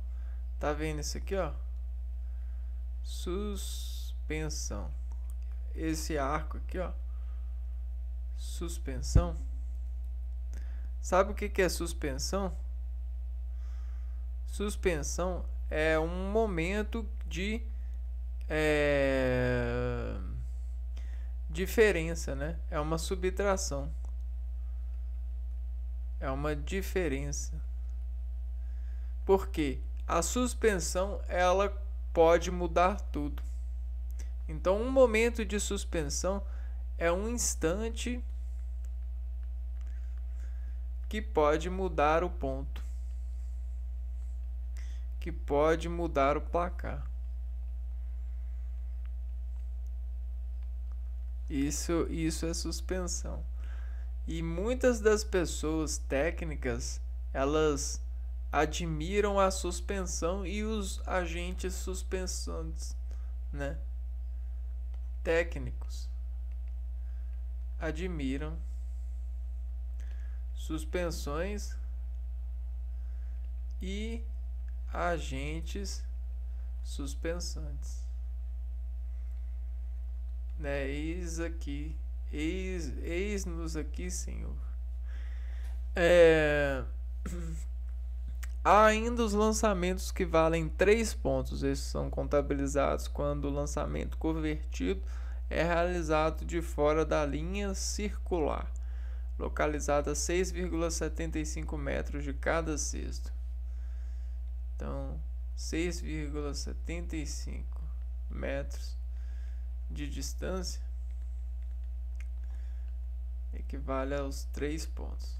Tá vendo isso aqui, ó? Suspensão. Esse arco aqui, ó, suspensão. Sabe o que é suspensão? Suspensão é um momento de diferença, né? É uma subtração. É uma diferença. Porque a suspensão, ela pode mudar tudo. Então, um momento de suspensão é um instante que pode mudar o ponto, que pode mudar o placar. Isso é suspensão. E muitas das pessoas técnicas, elas admiram a suspensão e os agentes suspensantes, né? Técnicos admiram suspensões e agentes suspensantes, né? Eis-nos aqui, Senhor. Há ainda os lançamentos que valem 3 pontos. Esses são contabilizados quando o lançamento convertido é realizado de fora da linha circular, localizada a 6,75 metros de cada cesto. Então, 6,75 metros de distância equivale aos 3 pontos.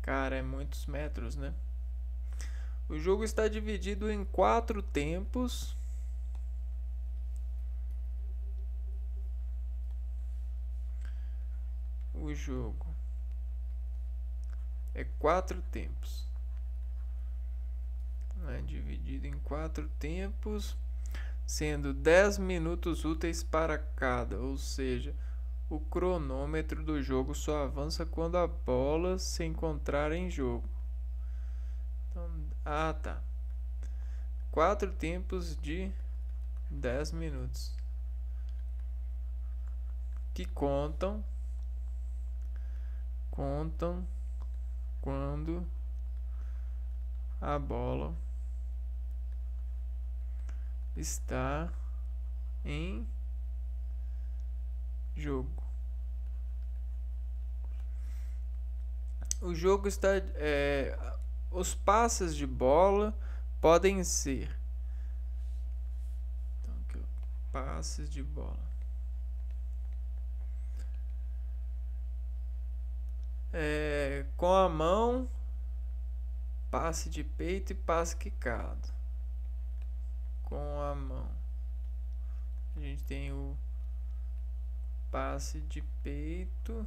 Cara, é muitos metros, né? O jogo está dividido em 4 tempos. O jogo é 4 tempos. É dividido em 4 tempos, sendo 10 minutos úteis para cada, ou seja, o cronômetro do jogo só avança quando a bola se encontrar em jogo. Então, tá. 4 tempos de 10 minutos. Que contam quando a bola está em jogo. O jogo está os passes de bola podem ser passes de bola com a mão, passe de peito e passe quicado. Com a mão a gente tem o passe de peito,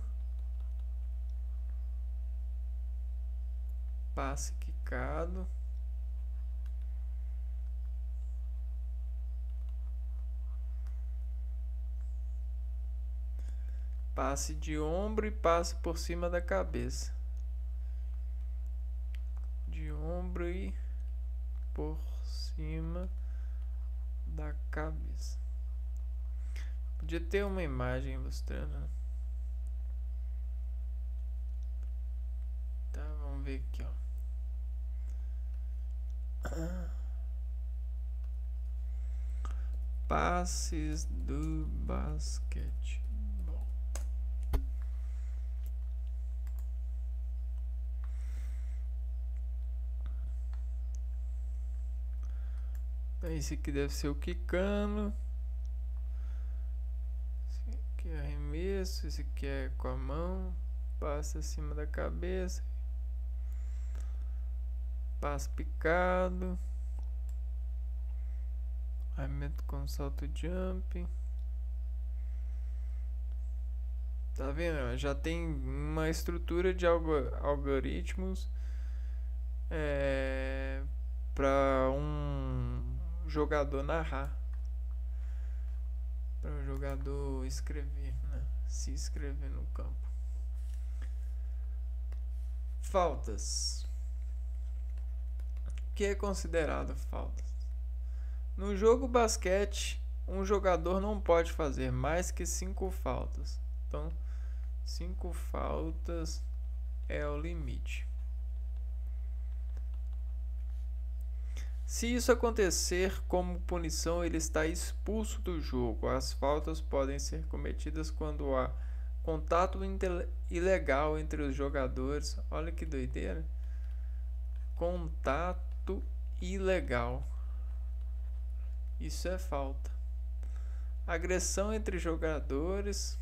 passe quicado, passe de ombro e passe por cima da cabeça. De ombro e por cima da cabeça. Podia ter uma imagem ilustrando, né? Tá, vamos ver aqui, ó. Passes do basquete. Esse aqui deve ser o quicando. Esse aqui é arremesso. Esse aqui é com a mão. Passa acima da cabeça. Passe picado. Arremesso com salto jump. Tá vendo? Já tem uma estrutura de algoritmos para um jogador narrar, para o jogador escrever, né? Se inscrever no campo. Faltas. O que é considerado faltas? No jogo basquete, um jogador não pode fazer mais que 5 faltas. Então, 5 faltas é o limite. Se isso acontecer como punição, ele está expulso do jogo. As faltas podem ser cometidas quando há contato ilegal entre os jogadores. Olha que doideira. Contato ilegal. Isso é falta. Agressão entre jogadores.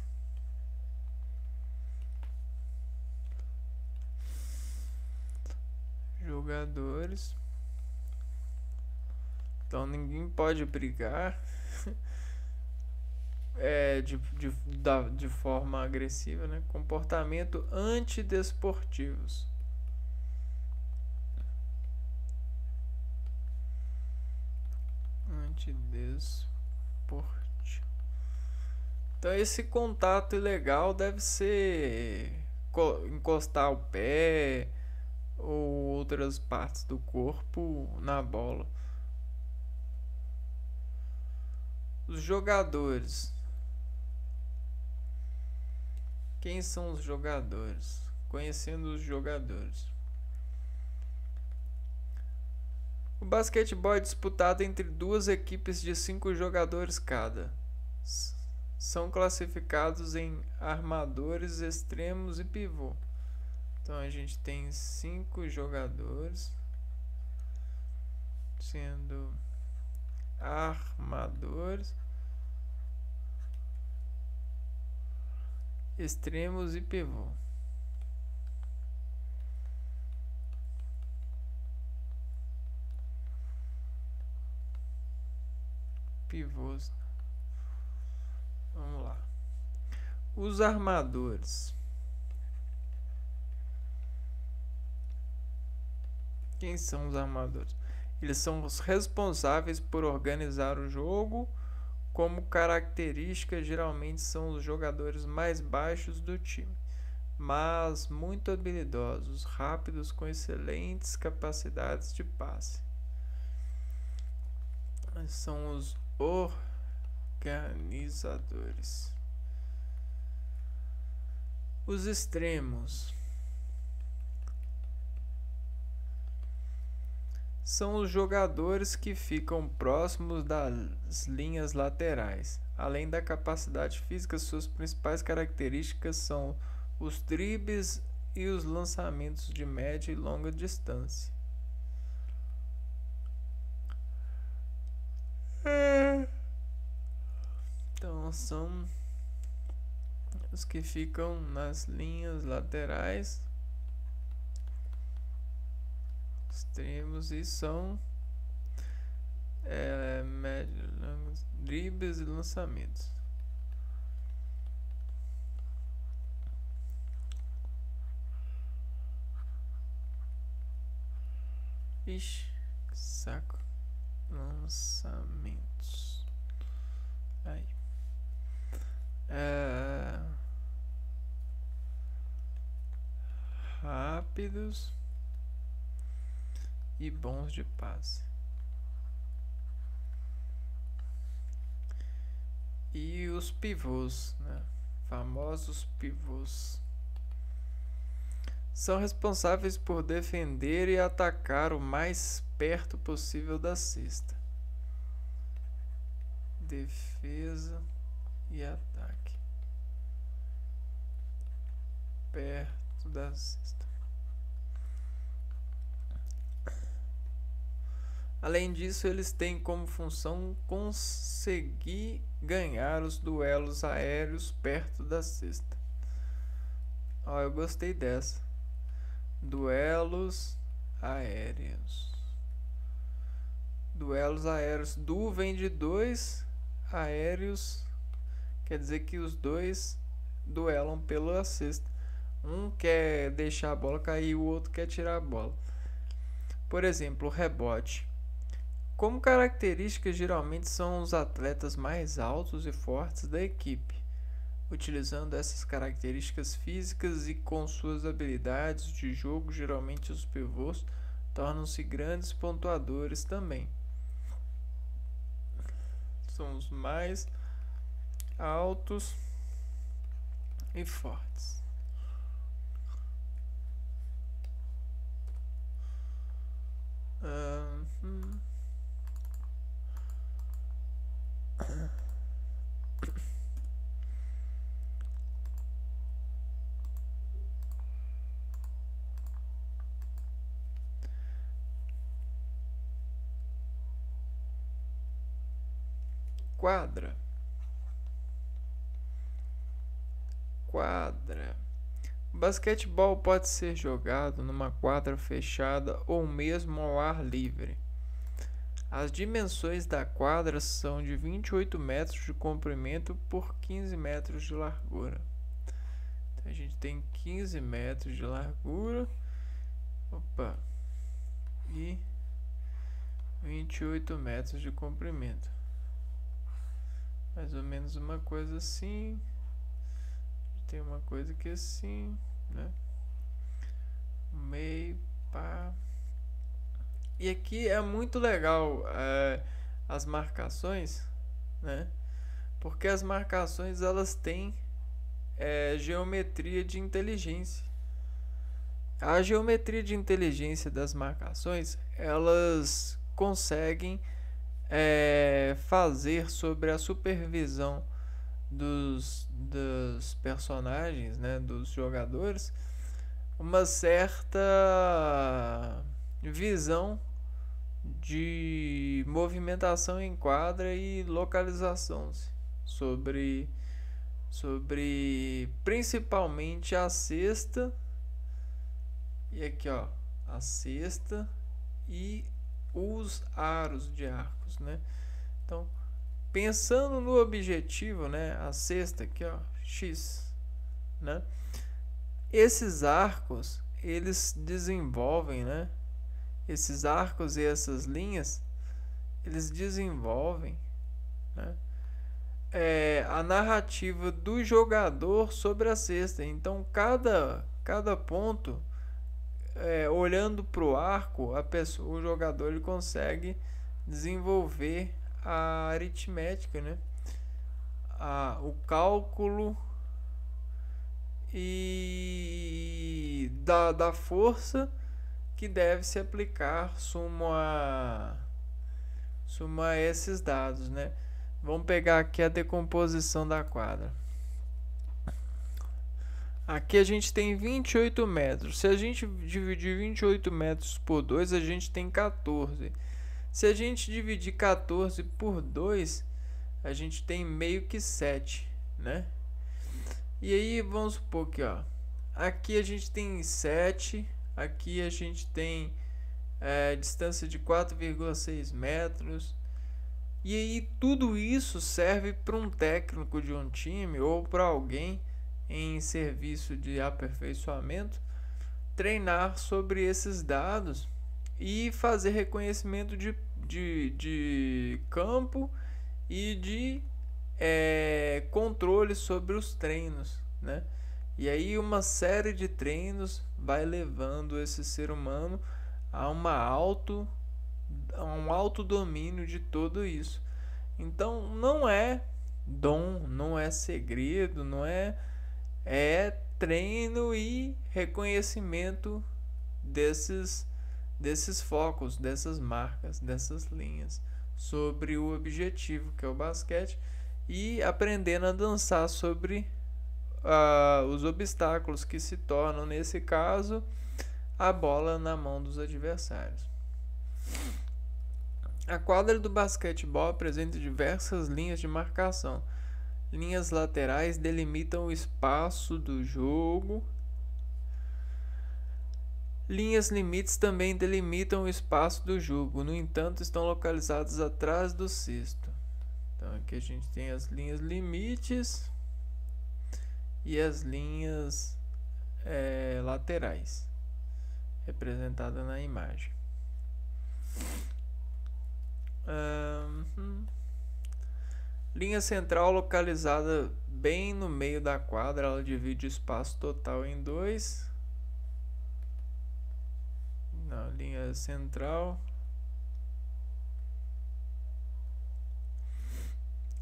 Então ninguém pode brigar de forma agressiva, né? Comportamento antidesportivos. Então esse contato ilegal deve ser encostar o pé ou outras partes do corpo na bola. Os jogadores. Quem são os jogadores? Conhecendo os jogadores. O basquetebol é disputado entre duas equipes de 5 jogadores cada. São classificados em armadores, extremos e pivô. Então a gente tem 5 jogadores, sendo armadores, extremos e pivô. Pivôs. Vamos lá. Os armadores. Quem são os armadores? Eles são os responsáveis por organizar o jogo. Como característica, geralmente são os jogadores mais baixos do time, mas muito habilidosos, rápidos, com excelentes capacidades de passe. São os organizadores. Os extremos são os jogadores que ficam próximos das linhas laterais. Além da capacidade física, suas principais características são os dribles e os lançamentos de média e longa distância. Então são os que ficam nas linhas laterais, extremos, e são médio, longos, dribles e lançamentos. Ixi, que saco. Lançamentos. Aí. Rápidos e bons de passe. E os pivôs, né? Famosos pivôs. São responsáveis por defender e atacar o mais perto possível da cesta. Defesa e ataque. Perto da cesta. Além disso, eles têm como função conseguir ganhar os duelos aéreos perto da cesta. Ó, eu gostei dessa. Duelos aéreos. Duelos aéreos. Du vem de dois, aéreos quer dizer que os dois duelam pela cesta. Um quer deixar a bola cair e o outro quer tirar a bola. Por exemplo, o rebote. Como característica, geralmente são os atletas mais altos e fortes da equipe. Utilizando essas características físicas e com suas habilidades de jogo, geralmente os pivôs tornam-se grandes pontuadores também. São os mais altos e fortes. Quadra. quadra. O basquetebol pode ser jogado numa quadra fechada ou mesmo ao ar livre. As dimensões da quadra são de 28 metros de comprimento por 15 metros de largura. Então a gente tem 15 metros de largura. Opa! E 28 metros de comprimento. Mais ou menos uma coisa assim. Tem uma coisa que é assim, né? Meio, pá. E aqui é muito legal as marcações, né? Porque as marcações elas têm geometria de inteligência. A geometria de inteligência das marcações elas conseguem fazer sobre a supervisão dos personagens, né, dos jogadores, uma certa visão de movimentação em quadra e localização sobre principalmente a cesta e aqui ó a cesta e os aros de arcos, né? Então, pensando no objetivo, né, a cesta aqui ó, X, né? Esses arcos, eles desenvolvem, né? Esses arcos e essas linhas, eles desenvolvem, né, a narrativa do jogador sobre a cesta. Então, cada ponto, olhando para o arco, o jogador ele consegue desenvolver a aritmética, né? O cálculo e da força que deve se aplicar sumo a esses dados, né? Vamos pegar aqui a decomposição da quadra. Aqui a gente tem 28 metros. Se a gente dividir 28 metros por 2, a gente tem 14. Se a gente dividir 14 por 2, a gente tem meio que 7, né? E aí vamos supor que ó, aqui a gente tem 7, aqui a gente tem distância de 4,6 metros. E aí tudo isso serve para um técnico de um time ou para alguém em serviço de aperfeiçoamento treinar sobre esses dados e fazer reconhecimento de campo e de controle sobre os treinos, né? E aí uma série de treinos vai levando esse ser humano a um alto domínio de tudo isso. Então não é dom, não é segredo, não é treino e reconhecimento desses focos, dessas marcas, dessas linhas sobre o objetivo que é o basquete e aprendendo a dançar sobre os obstáculos que se tornam, nesse caso, a bola na mão dos adversários. A quadra do basquetebol apresenta diversas linhas de marcação. Linhas laterais delimitam o espaço do jogo. Linhas limites também delimitam o espaço do jogo, no entanto, estão localizadas atrás do cesto. Então, aqui a gente tem as linhas limites e as linhas laterais, representadas na imagem. Linha central localizada bem no meio da quadra, ela divide o espaço total em 2. Na linha central.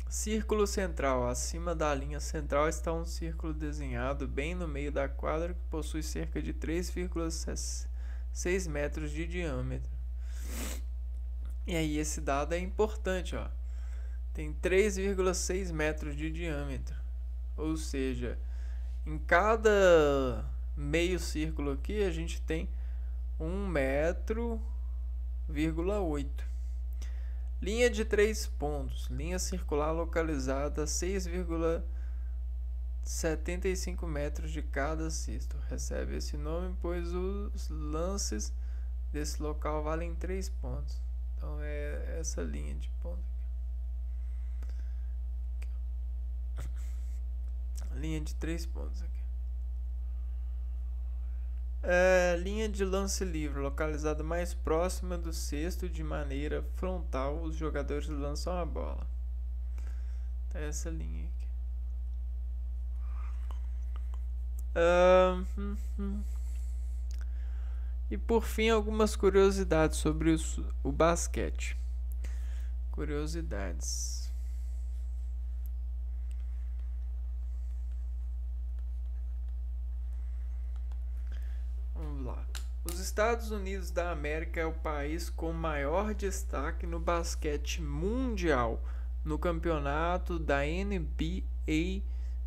Círculo central. Acima da linha central está um círculo desenhado bem no meio da quadra que possui cerca de 3,6 metros de diâmetro. E aí esse dado é importante, ó. Tem 3,6 metros de diâmetro. Ou seja, em cada meio círculo aqui a gente tem 1,8 metro. Linha de 3 pontos. Linha circular localizada a 6,2 75 metros de cada cesto. Recebe esse nome pois os lances desse local valem 3 pontos. Então é essa linha de ponto. Linha de 3 pontos aqui. Linha de lance livre, localizada mais próxima do cesto de maneira frontal, os jogadores lançam a bola. Tá essa linha aqui. E por fim, algumas curiosidades sobre o basquete. Curiosidades. Vamos lá. Os Estados Unidos da América é o país com maior destaque no basquete mundial. No campeonato da NBA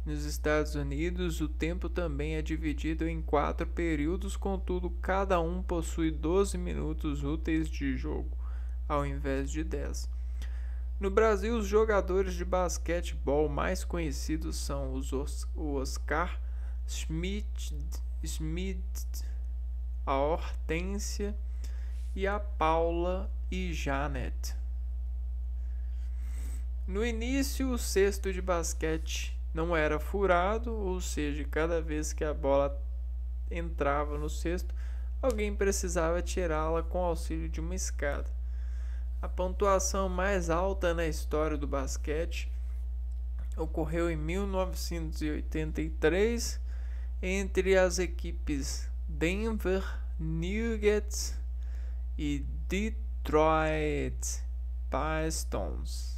nos Estados Unidos, o tempo também é dividido em 4 períodos, contudo, cada um possui 12 minutos úteis de jogo, ao invés de 10. No Brasil, os jogadores de basquetebol mais conhecidos são o Oscar Schmidt, a Hortência e a Paula e Janet. No início, o cesto de basquete não era furado, ou seja, cada vez que a bola entrava no cesto, alguém precisava tirá-la com o auxílio de uma escada. A pontuação mais alta na história do basquete ocorreu em 1983 entre as equipes Denver Nuggets e Detroit Pistons.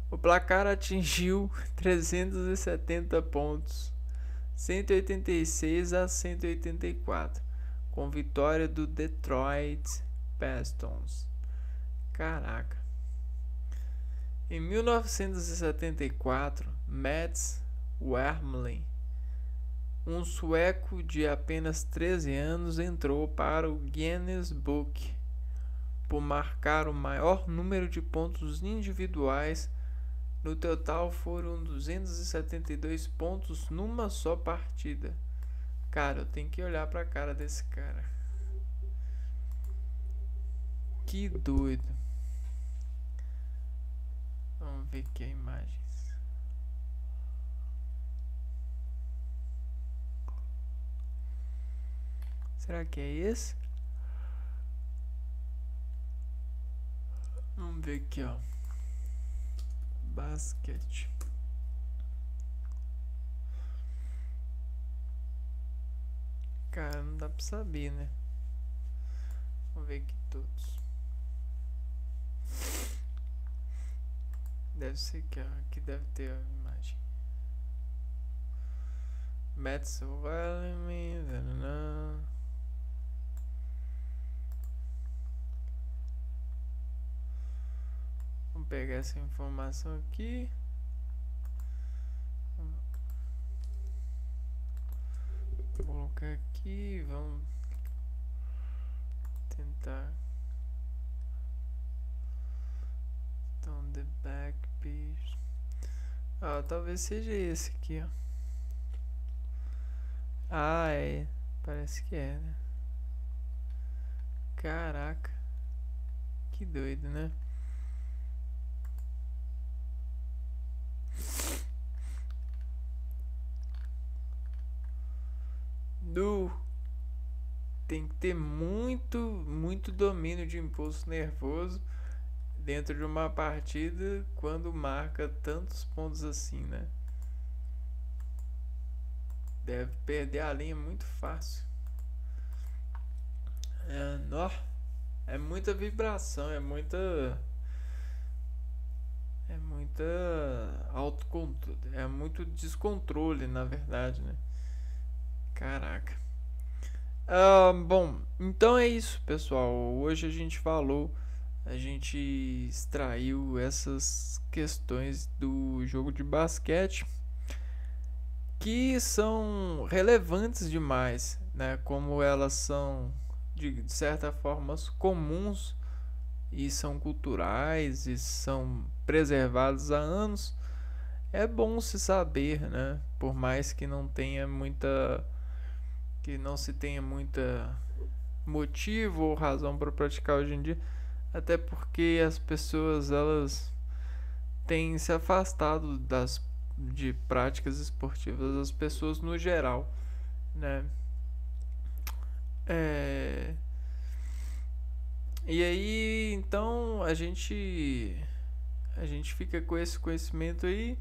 O placar atingiu 370 pontos, 186 a 184, com vitória do Detroit Pistons. Caraca. Em 1974, Mats Wermelin, um sueco de apenas 13 anos, entrou para o Guinness Book por marcar o maior número de pontos individuais. No total foram 272 pontos numa só partida. Cara, eu tenho que olhar pra cara desse cara. Que doido. Vamos ver aqui a imagem. Será que é esse? Vamos ver aqui, ó. Basquete. Cara, não dá pra saber, né? Vamos ver aqui todos. Deve ser que aqui deve ter a imagem. Mets Wermelin. Vamos pegar essa informação aqui. Vou colocar aqui. Vamos tentar. Então, the back page. Talvez seja esse aqui, ó. É. Parece que é, né? Caraca. Que doido, né? Tem que ter muito domínio de impulso nervoso dentro de uma partida quando marca tantos pontos assim, né? Deve perder a linha muito fácil. É muita vibração, é muita autocontrole, é muito descontrole, na verdade, né? Caraca. Bom, então é isso, pessoal. Hoje a gente extraiu essas questões do jogo de basquete que são relevantes demais, né? Como elas são de certa forma comuns e são culturais e são preservadas há anos. é bom se saber, né? Por mais que não tenha muita, que não se tenha muita motivo ou razão para praticar hoje em dia, até porque as pessoas elas têm se afastado das de práticas esportivas, as pessoas no geral, né? É... E aí, então a gente fica com esse conhecimento aí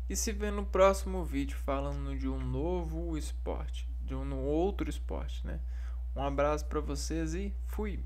e se vê no próximo vídeo falando de um novo esporte, de um outro esporte, né? Um abraço para vocês e fui.